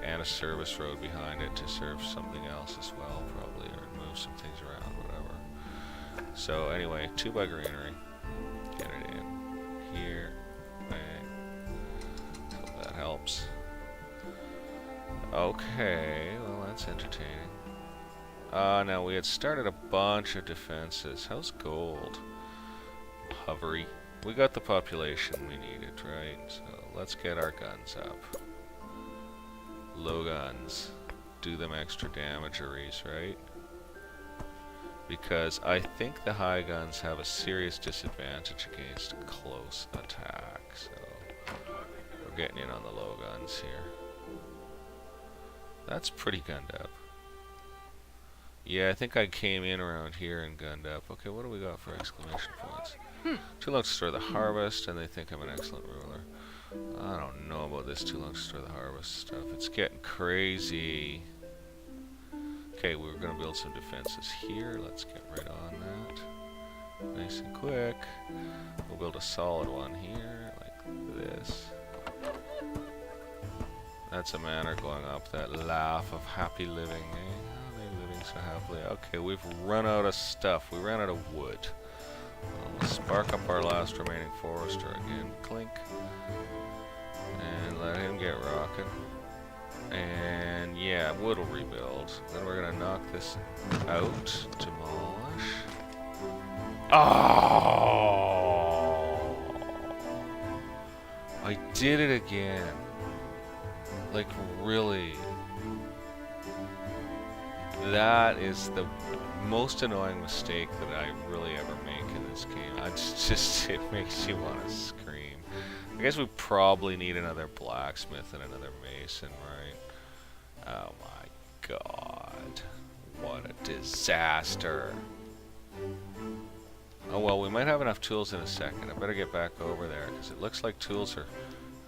[SPEAKER 1] and a service road behind it to serve something else as well, probably, or move some things around, whatever. So anyway, 2x granary, get it in here, bang. So that helps. Okay, well that's entertaining. Now we had started a bunch of defenses. How's gold? Hovery. We got the population we needed, right? So let's get our guns up. Low guns. Do them extra damageries, right? Because I think the high guns have a serious disadvantage against close attack. So we're getting in on the low guns here. That's pretty gunned up. Yeah, I think I came in around here and gunned up. Okay, what do we got for exclamation points? Too long to store the harvest, and they think I'm an excellent ruler. I don't know about this too long to store the harvest stuff. It's getting crazy. Okay, we were going to build some defenses here. Let's get right on that. Nice and quick. We'll build a solid one here, like this. That's a manor going up that laugh of happy living, eh? Oh, they're living so happily. Okay, we've run out of stuff. We ran out of wood. Well, we'll spark up our last remaining forester again. Clink. And let him get rocking. And yeah, wood will rebuild. Then we're gonna knock this out. Demolish. Oh! I did it again. Like, really? That is the most annoying mistake that I really ever make in this game. It makes you want to scream. I guess we probably need another blacksmith and another mason, right? Oh my god. What a disaster. Oh well, we might have enough tools in a second. I better get back over there, because it looks like tools are...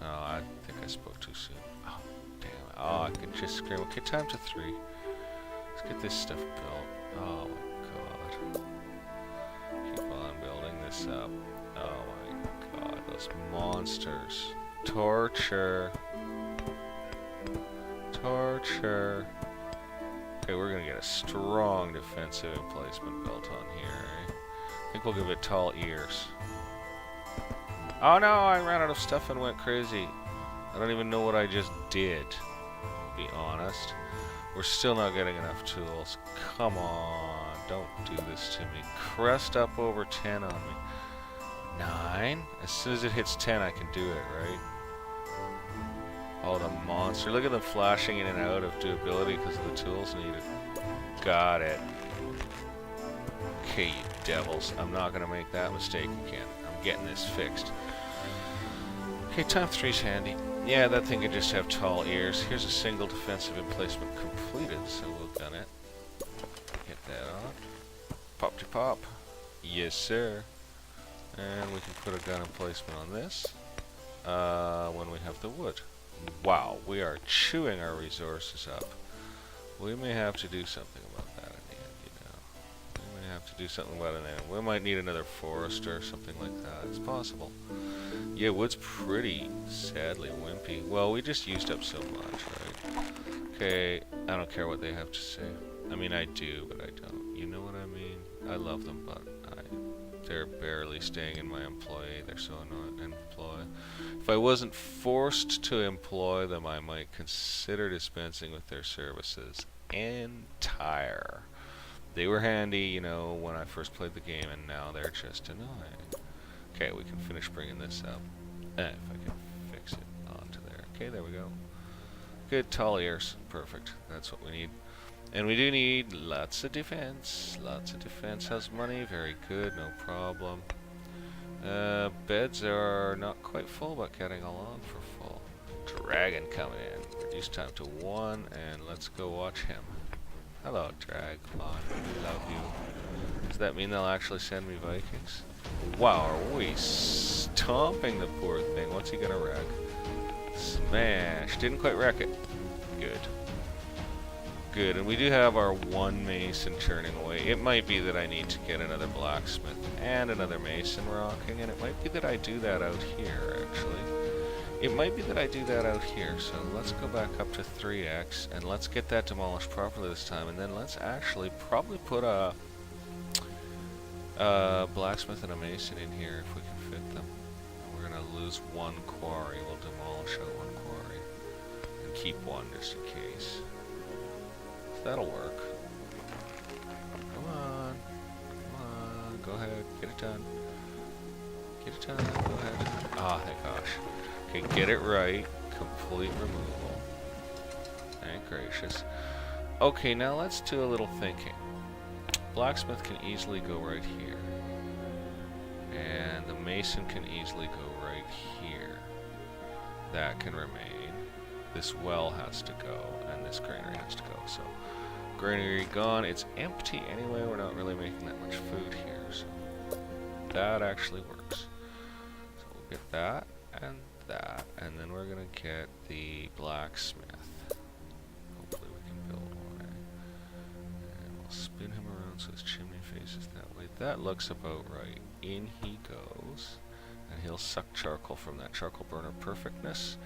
[SPEAKER 1] Oh, I think I spoke too soon. Oh, I could just scream. Okay, time to 3. Let's get this stuff built. Oh my god. Keep on building this up. Oh my god, those monsters. Torture. Torture. Okay, we're gonna get a strong defensive emplacement built on here, eh? I think we'll give it tall ears. Oh no, I ran out of stuff and went crazy. I don't even know what I just did. Be honest, we're still not getting enough tools. Come on, don't do this to me. Crest up over 10 on me. 9? As soon as it hits 10, I can do it, right? Oh, the monster. Look at them flashing in and out of doability because of the tools needed. Got it. Okay, you devils. I'm not going to make that mistake again. I'm getting this fixed. Okay, time 3's handy. Yeah, that thing could just have tall ears. Here's a single defensive emplacement completed, so we'll gun it. Get that on. Pop to pop. Yes, sir. And we can put a gun emplacement on this when we have the wood. Wow, we are chewing our resources up. We may have to do something about that in the end, you know. We may have to do something about it in the end. We might need another forester or something like that. It's possible. Yeah, wood's pretty sadly wimpy. Well, we just used up so much, right? Okay, I don't care what they have to say. I mean, I do, but I don't. You know what I mean? I love them, but they're barely staying in my employ. They're so annoying to employ. If I wasn't forced to employ them, I might consider dispensing with their services entire. They were handy, you know, when I first played the game, and now they're just annoying. Okay, we can finish bringing this up. If I can fix it onto there. Okay, there we go. Good, tall ears. Perfect. That's what we need. And we do need lots of defense. Lots of defense has money. Very good, no problem. Beds are not quite full, but getting along for full. Dragon coming in. Reduce time to 1, and let's go watch him. Hello, Drag. Come on. We love you. Does that mean they'll actually send me Vikings? Wow, are we stomping the poor thing? What's he gonna wreck? Smash. Didn't quite wreck it. Good. Good, and we do have our 1 mason churning away. It might be that I need to get another blacksmith and another mason rocking, and it might be that I do that out here, actually. It might be that I do that out here, so let's go back up to 3x, and let's get that demolished properly this time, and then let's actually probably put a blacksmith and a mason in here if we can fit them. We're going to lose 1 quarry. We'll demolish out 1 quarry, and keep 1 just in case. That'll work. Come on. Come on. Go ahead. Get it done. Get it done. Go ahead. Ah, thank gosh. Okay, get it right. Complete removal. Thank gracious. Okay, now let's do a little thinking. Blacksmith can easily go right here. And the mason can easily go right here. That can remain. This well has to go, and this granary has to go, so granary gone. It's empty anyway. We're not really making that much food here, so that actually works. So we'll get that, and then we're gonna get the blacksmith. Hopefully we can build one, and we'll spin him around so his chimney faces that way. That looks about right. In he goes, and he'll suck charcoal from that charcoal burner perfectness.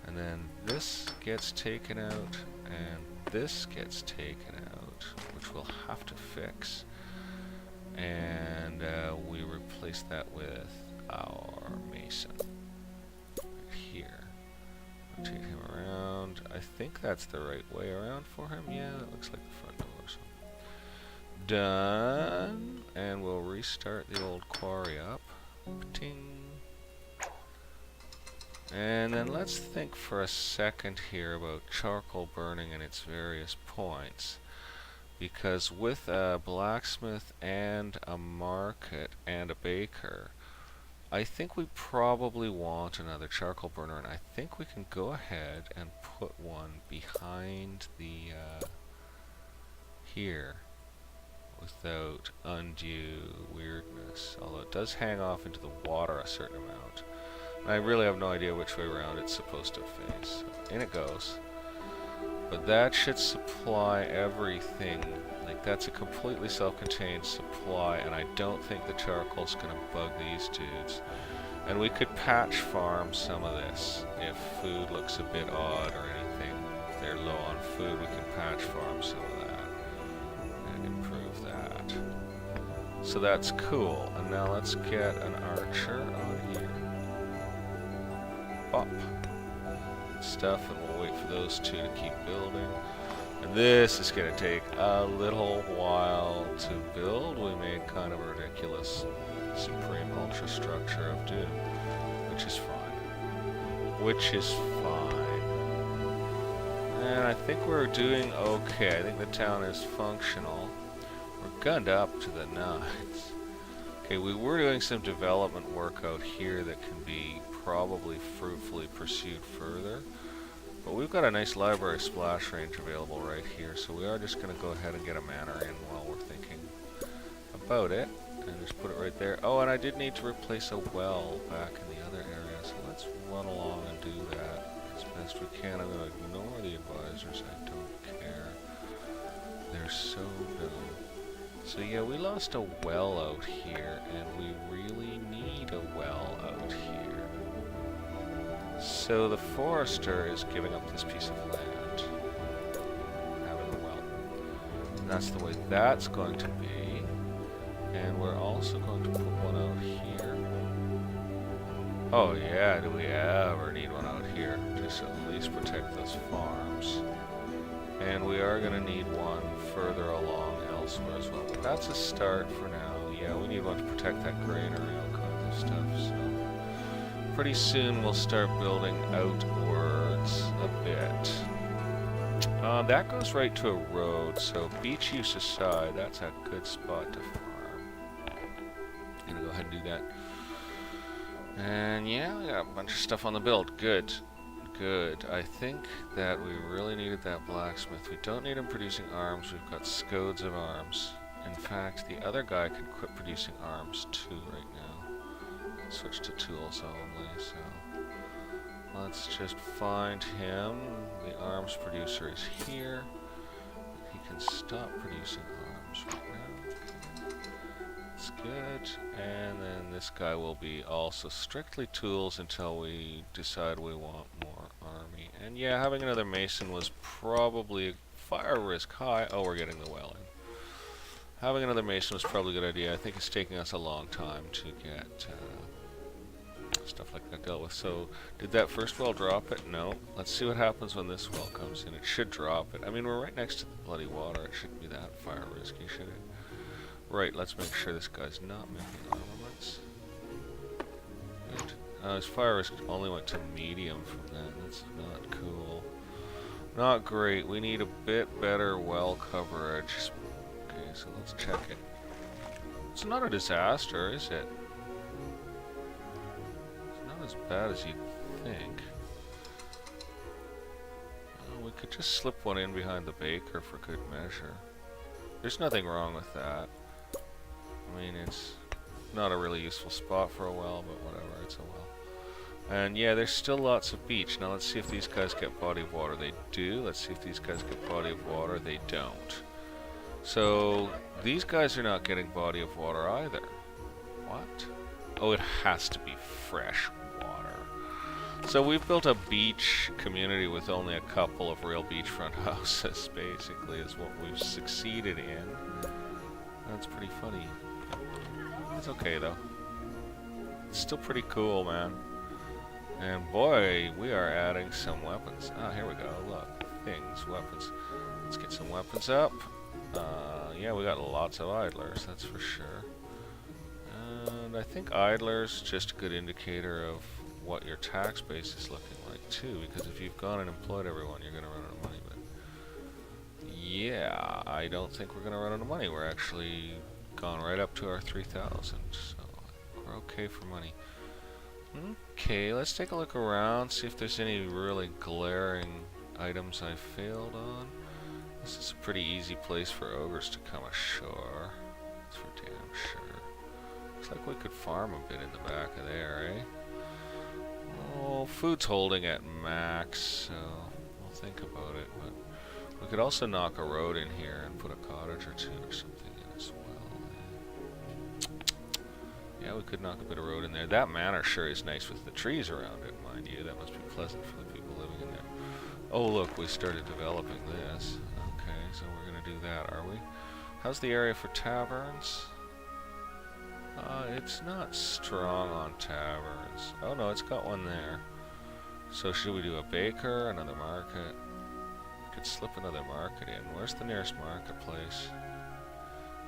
[SPEAKER 1] And then this gets taken out, and this gets taken out, which we'll have to fix. And we replace that with our mason. Right here. Rotate him around. I think that's the right way around for him. Yeah, that looks like the front door. So. Done. And we'll restart the old quarry up. Ting. And then let's think for a second here about charcoal burning and its various points. Because with a blacksmith and a market and a baker, I think we probably want another charcoal burner, and I think we can go ahead and put one behind the here without undue weirdness. Although it does hang off into the water a certain amount. I really have no idea which way around it's supposed to face. So in it goes. But that should supply everything. Like, that's a completely self-contained supply, and I don't think the charcoal's going to bug these dudes. And we could patch farm some of this. If food looks a bit odd or anything, if they're low on food, we can patch farm some of that and improve that. So that's cool. And now let's get an archer on here. Bop. Stuff, and we'll wait for those 2 to keep building. And this is going to take a little while to build. We made kind of a ridiculous supreme ultra structure of doom, which is fine. Which is fine. And I think we're doing okay. I think the town is functional. We're gunned up to the nines. Okay, we were doing some development work out here that can be probably fruitfully pursued further. But we've got a nice library splash range available right here, so we are just going to go ahead and get a manor in while we're thinking about it. And just put it right there. Oh, and I did need to replace a well back in the other area, so let's run along and do that as best we can. I'm going to ignore the advisors, I don't care. They're so dumb. So yeah, we lost a well out here, and we really need a well out here. So the forester is giving up this piece of land, having a well. And that's the way that's going to be. And we're also going to put one out here. Oh yeah, do we ever need one out here to at least protect those farms. And we are going to need one further along elsewhere as well. But that's a start for now. Yeah, we need one to protect that granary, all kinds of stuff. So pretty soon we'll start building outwards a bit. That goes right to a road, so beach use aside, that's a good spot to farm. I'm gonna go ahead and do that. And yeah, we got a bunch of stuff on the build. Good. Good. I think that we really needed that blacksmith. We don't need him producing arms. We've got scodes of arms. In fact, the other guy can quit producing arms too right now. Switch to tools only, so let's just find him. The arms producer is here. He can stop producing arms right now. That's good. And then this guy will be also strictly tools until we decide we want more army. And yeah, having another mason was probably fire risk high. Oh, we're getting the well in. Having another mason was probably a good idea. I think it's taking us a long time to get stuff like that dealt with. So, did that first well drop it? No. Let's see what happens when this well comes in. It should drop it. I mean, we're right next to the bloody water. It shouldn't be that fire risky, should it? Right, let's make sure this guy's not making armaments. Good. His fire risk only went to medium from that. That's not cool. Not great. We need a bit better well coverage. Okay, so let's check it. It's not a disaster, is it? It's not as bad as you'd think. We could just slip one in behind the baker for good measure. There's nothing wrong with that. I mean, it's not a really useful spot for a well, but whatever, it's a well. And yeah, there's still lots of beach. Now let's see if these guys get body of water. They do. Let's see if these guys get body of water. They don't. So, these guys are not getting body of water either. What? Oh, it has to be fresh water. So we've built a beach community with only a couple of real beachfront houses, basically, is what we've succeeded in. That's pretty funny. It's okay, though. It's still pretty cool, man. And boy, we are adding some weapons. Ah, here we go. Look. Things. Weapons. Let's get some weapons up. Yeah, we got lots of idlers, that's for sure. And I think idlers just a good indicator of what your tax base is looking like too, because if you've gone and employed everyone, you're going to run out of money. But yeah, I don't think we're going to run out of money. We're actually gone right up to our 3,000, so we're okay for money. Okay, let's take a look around, see if there's any really glaring items I failed on. This is a pretty easy place for ogres to come ashore. That's for damn sure. Looks like we could farm a bit in the back of there, eh? Oh, food's holding at max, so we'll think about it. But we could also knock a road in here and put a cottage or two or something in as well. Yeah, we could knock a bit of road in there. That manor sure is nice with the trees around it, mind you. That must be pleasant for the people living in there. Oh, look, we started developing this. So we're going to do that, are we? How's the area for taverns? It's not strong on taverns. Oh no, it's got one there. So should we do a baker, another market? We could slip another market in. Where's the nearest marketplace?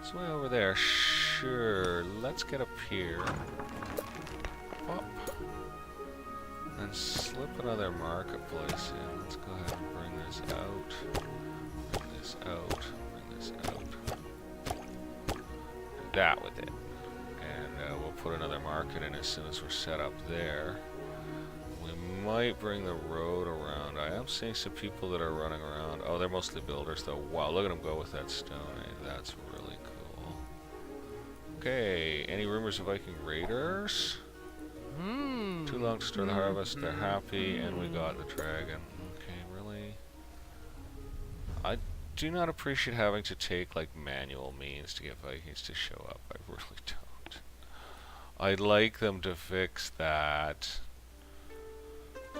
[SPEAKER 1] It's way over there. Sure, let's get up here. Pop. And slip another marketplace in. Let's go ahead and bring this out. Out, bring this out. Do that with it. And we'll put another market in as soon as we're set up there. We might bring the road around. I am seeing some people that are running around. Oh, they're mostly builders though. Wow, look at them go with that stone, eh? That's really cool. Okay, any rumors of Viking raiders? Too long to store the harvest. They're happy, and we got the dragon. Okay, really? I do not appreciate having to take like manual means to get Vikings to show up. I really don't. I'd like them to fix that.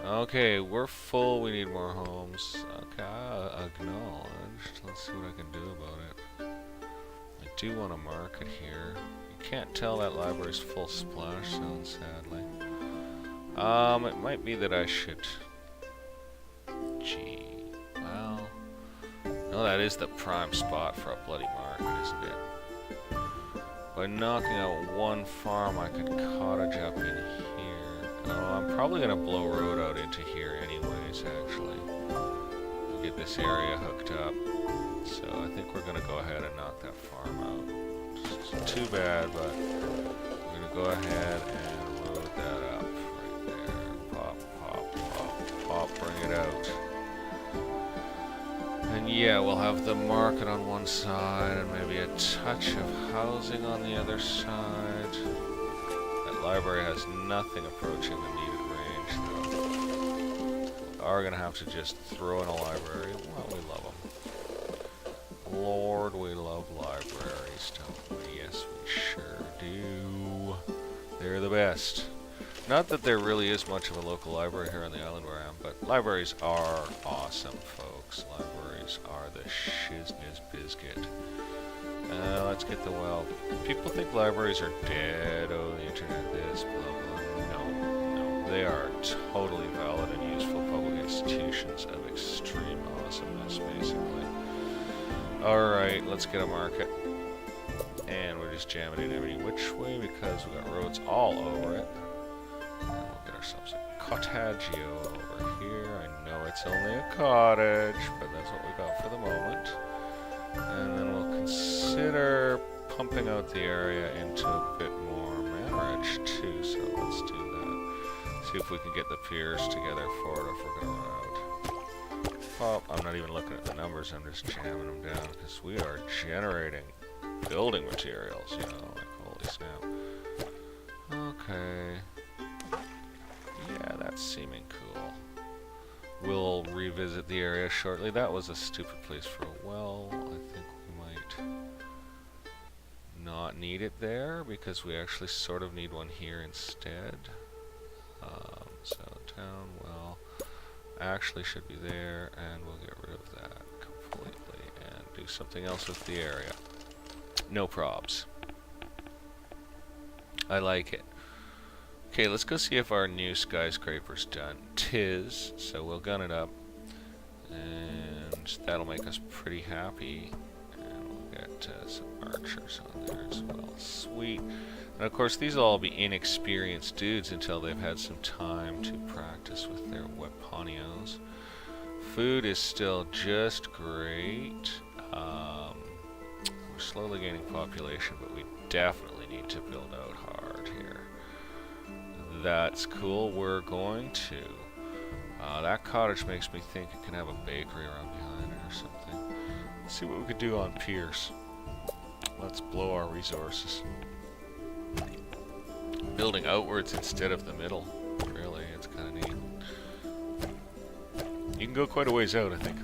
[SPEAKER 1] Okay, we're full. We need more homes. Okay, acknowledged. Let's see what I can do about it. I do want a market here. You can't tell that library's full splash zone, sadly. It might be that I should... Gee, well... No, that is the prime spot for a bloody market, isn't it? By knocking out one farm, I could cottage up in here. I'm probably going to blow road out into here anyways, actually. Get this area hooked up. So I think we're going to go ahead and knock that farm out. It's too bad, but we're going to go ahead and load that up right there. Pop, pop, pop, pop, bring it out. And yeah, we'll have the market on one side and maybe a touch of housing on the other side. That library has nothing approaching the needed range, though. We are going to have to just throw in a library. Well, we love them. Lord, we love libraries, don't we? Yes, we sure do. They're the best. Not that there really is much of a local library here on the island where I am, but libraries are awesome, folks. Libraries are the shizness biscuit. Let's get the well. People think libraries are dead. Oh, the internet this, blah, blah. No, no. They are totally valid and useful public institutions of extreme awesomeness, basically. Alright, let's get a market. And we're just jamming it every which way because we got roads all over it. And we'll get ourselves a cottagio over here. I know it's only a cottage, but that's what we got for the moment. And then we'll consider pumping out the area into a bit more manorage too, so let's do that. See if we can get the piers together for it if we're going to run out. Well, I'm not even looking at the numbers, I'm just jamming them down because we are generating building materials, you know, like holy snap. Okay. Yeah, that's seeming cool. We'll revisit the area shortly. That was a stupid place for a well. I think we might not need it there because we actually sort of need one here instead. So town well actually should be there, and we'll get rid of that completely and do something else with the area. No probs. I like it. Okay, let's go see if our new skyscraper's done. Tis, so we'll gun it up, and that'll make us pretty happy. And we'll get some archers on there as well. Sweet. And of course, these will all be inexperienced dudes until they've had some time to practice with their weaponios. Food is still just great. We're slowly gaining population, but we definitely need to build out hard here. That's cool. We're going to. That cottage makes me think it can have a bakery around behind it or something. Let's see what we could do on piers. Let's blow our resources. Building outwards instead of the middle. Really, it's kind of neat. You can go quite a ways out, I think.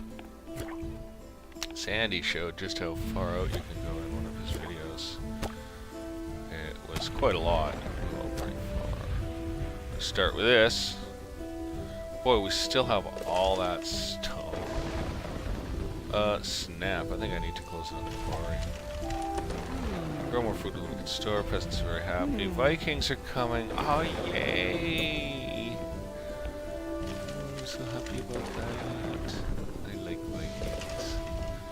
[SPEAKER 1] Sandy showed just how far out you can go in one of his videos. It was quite a lot. You can go pretty far. Let's start with this. Boy, we still have all that stone. Snap. I think I need to close on the quarry. Grow more food than we can store. Peasants are very happy. Vikings are coming. Oh, yay! I'm so happy about that. I like Vikings.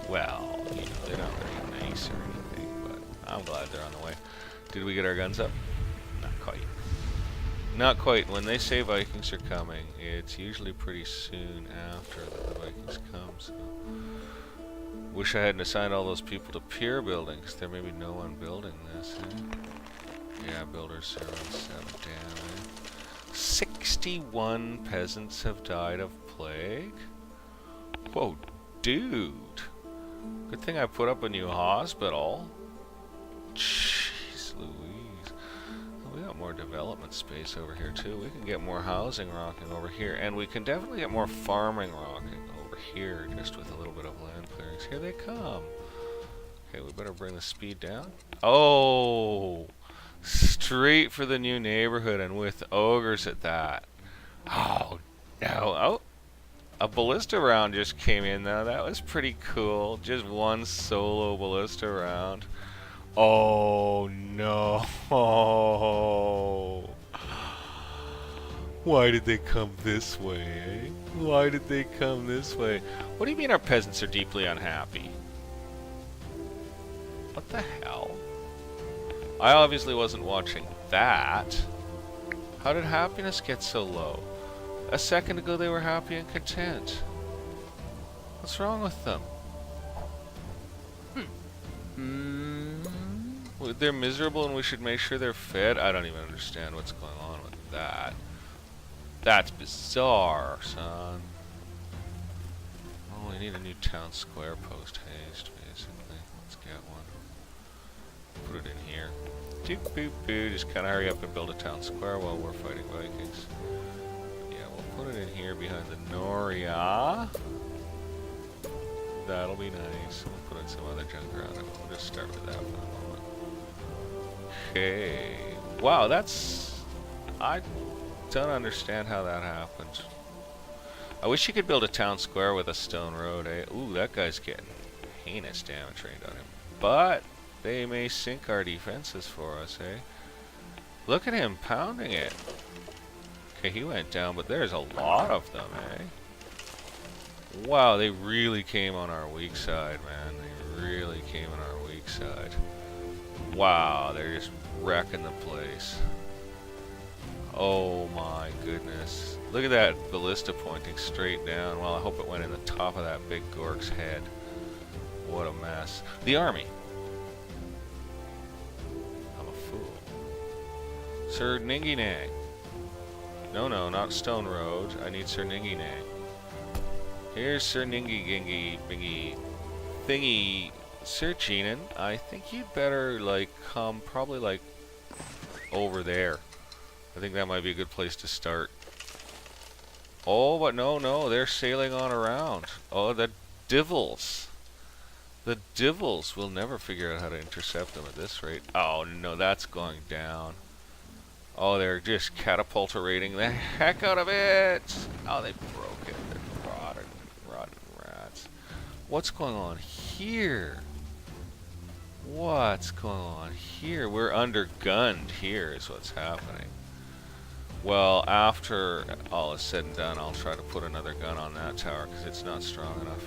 [SPEAKER 1] Well, you know, they're not very nice or anything, but I'm glad they're on the way. Did we get our guns up? Not quite. Not quite. When they say Vikings are coming, it's usually pretty soon after that the Vikings come, so... Wish I hadn't assigned all those people to pier building, because there may be no one building this, eh? Yeah, builders are on 7 down, eh? 61 peasants have died of plague? Whoa, dude! Good thing I put up a new hospital. Jeez Louise. We got more development space over here, too. We can get more housing rocking over here, and we can definitely get more farming rocking over here, just with a little bit of land clearings. Here they come. Okay, we better bring the speed down. Oh! Straight for the new neighborhood, and with ogres at that. Oh, no. Oh! A ballista round just came in, though. That was pretty cool. Just one solo ballista round. Oh, no. Why did they come this way, eh? Why did they come this way? What do you mean our peasants are deeply unhappy? What the hell? I obviously wasn't watching that. How did happiness get so low? A second ago they were happy and content. What's wrong with them? They're miserable and we should make sure they're fed? I don't even understand what's going on with that. That's bizarre, son. Oh, we need a new town square post haste, basically. Let's get one. Put it in here. Doop boop boo. Just kind of hurry up and build a town square while we're fighting Vikings. Yeah, we'll put it in here behind the Noria. That'll be nice. We'll put in some other junk around it. We'll just start with that for the moment. Okay. Wow, that's... I don't understand how that happened. I wish you could build a town square with a stone road, eh? Ooh, that guy's getting heinous damage rained on him. But they may sink our defenses for us, eh? Look at him pounding it. Okay, he went down, but there's a lot of them, eh? Wow, they really came on our weak side, man. They really came on our weak side. Wow, they're just wrecking the place. Oh my goodness. Look at that ballista pointing straight down. Well, I hope it went in the top of that big Gork's head. What a mess. The army. I'm a fool. Sir Ninginang. No, not Stone Road. I need Sir Ninginang. Here's Sir Ningy Gingy Bingy Thingy. Sir Genin, I think you'd better, like, come probably, like, over there. I think that might be a good place to start. Oh, but no, they're sailing on around. Oh, the divils. The divils. We'll never figure out how to intercept them at this rate. Oh, no, that's going down. Oh, they're just catapulterating the heck out of it. Oh, they broke it. They're rotten rats. What's going on here? What's going on here? We're undergunned here is what's happening. Well, after all is said and done, I'll try to put another gun on that tower because it's not strong enough.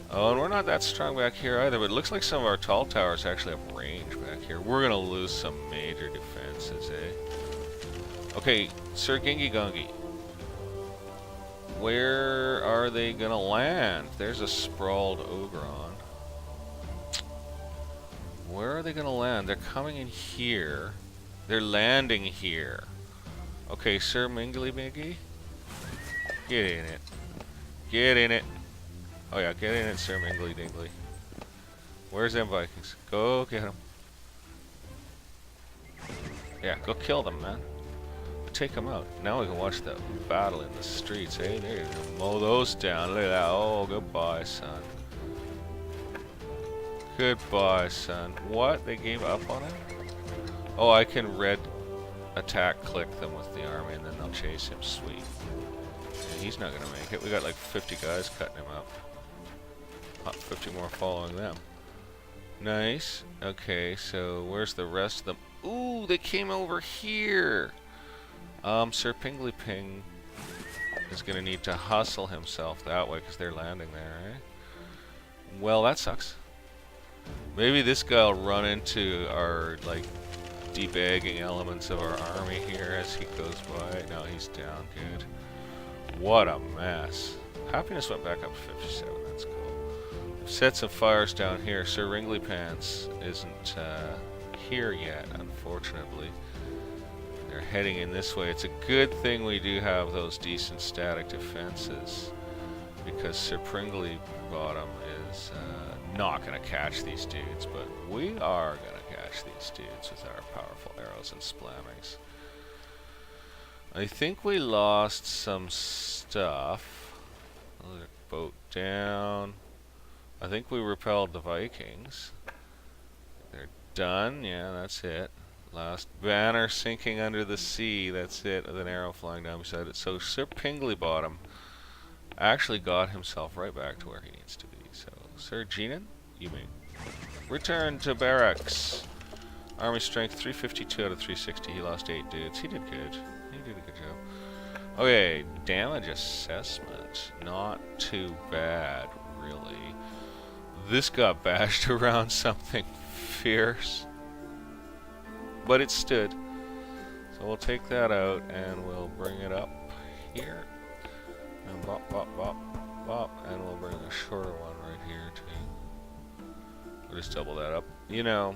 [SPEAKER 1] Oh, and we're not that strong back here either, but it looks like some of our tall towers actually have range back here. We're going to lose some major defenses, eh? Okay, Sir Gingy Gungy. Where are they going to land? There's a sprawled Ogron. Where are they going to land? They're coming in here. They're landing here. Okay, Sir Mingly Miggy. Get in it. Get in it. Oh yeah, get in it, Sir Mingly Dingley. Where's them Vikings? Go get them. Yeah, go kill them, man. Take them out. Now we can watch the battle in the streets, eh? There you go. Mow those down. Look at that. Oh, goodbye, son. Goodbye, son. What? They gave up on it? Oh, I can red attack click them with the army and then they'll chase him. Sweet. And he's not gonna make it. We got like 50 guys cutting him up. 50 more following them. Nice. Okay, so where's the rest of them? Ooh, they came over here. Sir Pingly Ping is gonna need to hustle himself that way because they're landing there, eh? Well, that sucks. Maybe this guy will run into our, like, debagging elements of our army here as he goes by. No, he's down. Good. What a mess. Happiness went back up to 57. That's cool. I've set some fires down here. Sir Ringley Pants isn't here yet, unfortunately. They're heading in this way. It's a good thing we do have those decent static defenses because Sir Pringley Bottom is not going to catch these dudes, but we are going to catch these dudes with our powerful arrows and slammings. I think we lost some stuff. Another boat down. I think we repelled the Vikings. They're done. Yeah, that's it. Last banner sinking under the sea. That's it, with an arrow flying down beside it. So Sir Pingly Bottom actually got himself right back to where he needs to be. So, Sir Genin, you may return to barracks. Army strength 352 out of 360. He lost 8 dudes. He did good. He did a good job. Okay, damage assessment. Not too bad, really. This got bashed around something fierce. But it stood. So we'll take that out and we'll bring it up here. And bop, bop, bop, bop. And we'll bring a shorter one right here too. We'll just double that up. You know,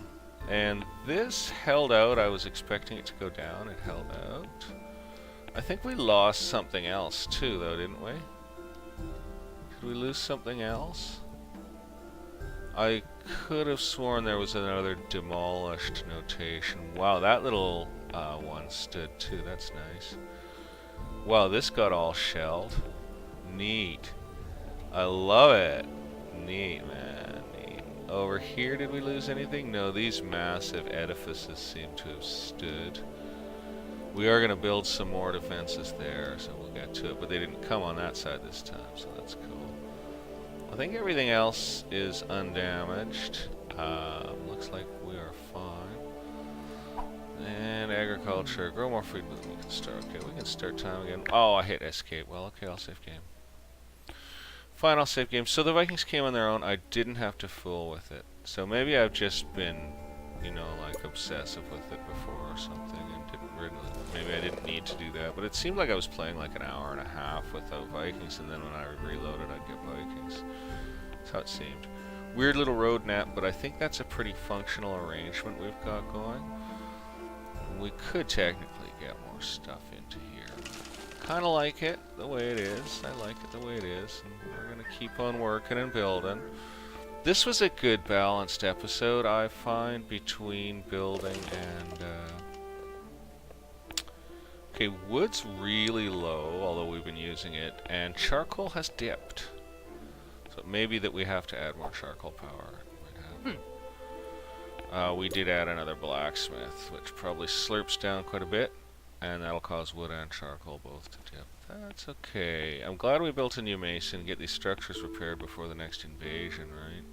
[SPEAKER 1] and this held out. I was expecting it to go down. It held out. I think we lost something else too, though, didn't we? Did we lose something else? I could have sworn there was another demolished notation. Wow, that little one stood too. That's nice. Wow, this got all shelled. Neat. I love it. Neat, man. Neat. Over here, did we lose anything? No, these massive edifices seem to have stood. We are going to build some more defenses there, so we'll get to it. But they didn't come on that side this time, so that's cool. I think everything else is undamaged. Looks like we are fine. And agriculture. Grow more food. We can start. Okay, we can start time again. Oh, I hit escape. Well, okay, I'll save game. Fine, I'll save game. So the Vikings came on their own. I didn't have to fool with it. So maybe I've just been, you know, like obsessive with it before or something, and didn't really. Maybe I didn't need to do that. But it seemed like I was playing like an hour and a half without Vikings, and then when I reloaded, I'd get Vikings. That's how it seemed. Weird little road nap, but I think that's a pretty functional arrangement we've got going. We could technically get more stuff into here. Kind of like it the way it is. I like it the way it is. And we're going to keep on working and building. This was a good balanced episode, I find, between building and... Okay, wood's really low, although we've been using it, and charcoal has dipped. So it may be that we have to add more charcoal power. We did add another blacksmith, which probably slurps down quite a bit, and that'll cause wood and charcoal both to dip. That's okay. I'm glad we built a new mason, get these structures repaired before the next invasion, right?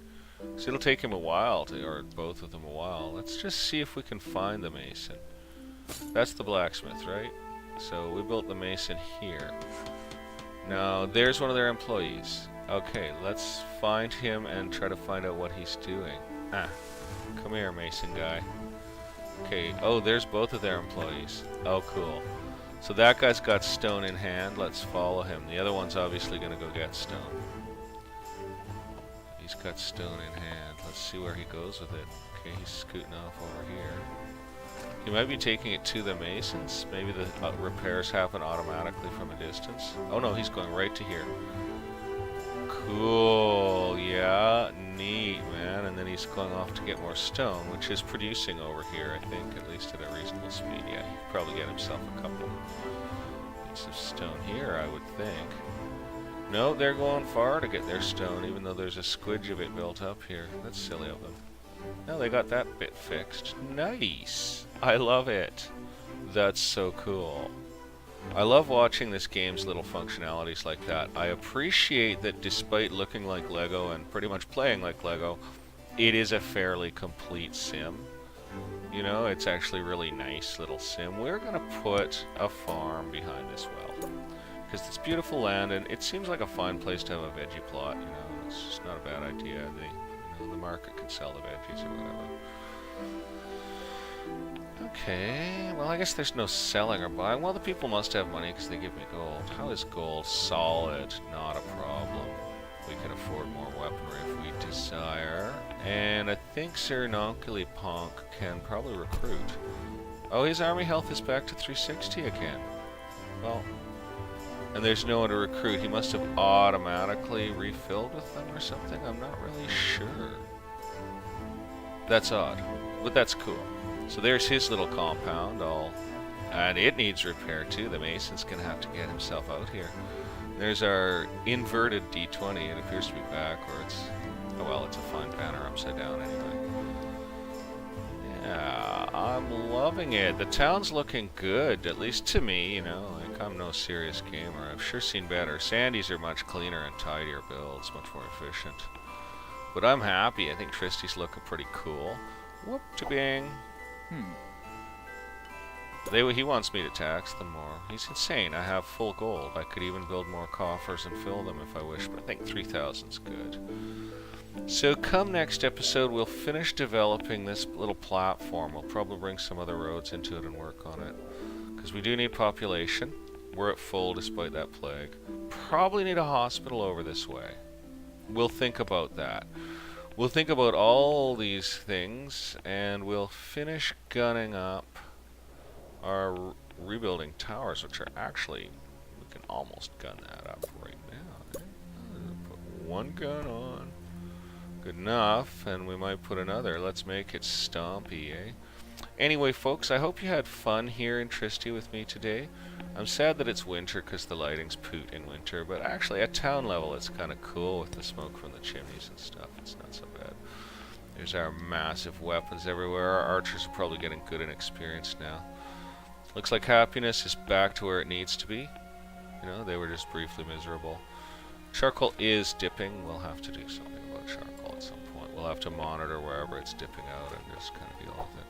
[SPEAKER 1] So it'll take him a while, or both of them a while. Let's just see if we can find the mason. That's the blacksmith, right? So we built the mason here. Now, there's one of their employees. Okay, let's find him and try to find out what he's doing. Ah, come here, mason guy. Okay, oh, there's both of their employees. Oh, cool. So that guy's got stone in hand. Let's follow him. The other one's obviously going to go get stone. He's got stone in hand. Let's see where he goes with it. Okay, he's scooting off over here. He might be taking it to the masons. Maybe the repairs happen automatically from a distance. Oh no, he's going right to here. Cool, yeah, neat, man. And then he's going off to get more stone, which is producing over here, I think, at least at a reasonable speed. Yeah, he could probably get himself a couple pieces of stone here, I would think. No, they're going far to get their stone, even though there's a squidge of it built up here. That's silly of them. No, they got that bit fixed. Nice! I love it. That's so cool. I love watching this game's little functionalities like that. I appreciate that despite looking like Lego and pretty much playing like Lego, it is a fairly complete sim. You know, it's actually a really nice little sim. We're going to put a farm behind this well. Because it's beautiful land, and it seems like a fine place to have a veggie plot, you know. It's just not a bad idea. The market can sell the veggies or whatever. Okay, well I guess there's no selling or buying. Well, the people must have money because they give me gold. How is gold? Solid, not a problem. We can afford more weaponry if we desire. And I think Sir Nonkily Ponk can probably recruit. Oh, his army health is back to 360 again. Well, and there's no one to recruit. He must have automatically refilled with them or something. I'm not really sure. That's odd, but that's cool. So there's his little compound, and it needs repair too. The mason's gonna have to get himself out here. There's our inverted D20. It appears to be backwards. Oh well, it's a fine banner upside down anyway. Yeah, I'm loving it. The town's looking good, at least to me, you know. Like, I'm no serious gamer. I've sure seen better. Sandy's are much cleaner and tidier builds, much more efficient. But I'm happy. I think Tristy's looking pretty cool. Whoop-to-bing. He wants me to tax them more. He's insane. I have full gold. I could even build more coffers and fill them if I wish, but I think 3,000's good. So come next episode, we'll finish developing this little platform. We'll probably bring some other roads into it and work on it. Because we do need population. We're at full despite that plague. Probably need a hospital over this way. We'll think about that. We'll think about all these things, and we'll finish gunning up our rebuilding towers, which are actually, we can almost gun that up right now. Put one gun on. Good enough, and we might put another. Let's make it stompy, eh? Anyway, folks, I hope you had fun here in Tristy with me today. I'm sad that it's winter because the lighting's poot in winter, but actually at town level it's kind of cool with the smoke from the chimneys and stuff. It's not so bad. There's our massive weapons everywhere. Our archers are probably getting good and experienced now. Looks like happiness is back to where it needs to be. You know, they were just briefly miserable. Charcoal is dipping. We'll have to do something about charcoal at some point. We'll have to monitor wherever it's dipping out and just kind of deal with it.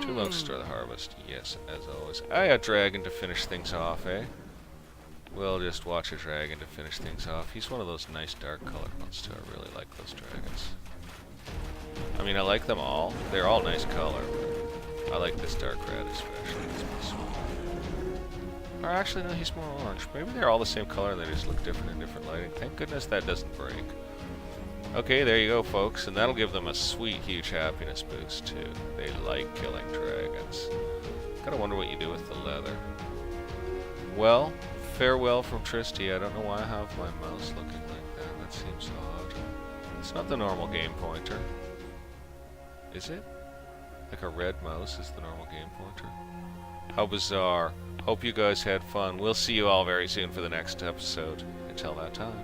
[SPEAKER 1] 2 logs to store the harvest. Yes, as always. A dragon to finish things off, eh? We'll just watch a dragon to finish things off. He's one of those nice dark colored ones too. I really like those dragons. I mean, I like them all. They're all nice color. I like this dark red especially. It's pretty sweet. Or actually, no, he's more orange. Maybe they're all the same color and they just look different in different lighting. Thank goodness that doesn't break. Okay, there you go, folks, and that'll give them a sweet, huge happiness boost, too. They like killing dragons. Gotta wonder what you do with the leather. Well, farewell from Tristy. I don't know why I have my mouse looking like that. That seems odd. It's not the normal game pointer. Is it? Like a red mouse is the normal game pointer? How bizarre. Hope you guys had fun. We'll see you all very soon for the next episode. Until that time.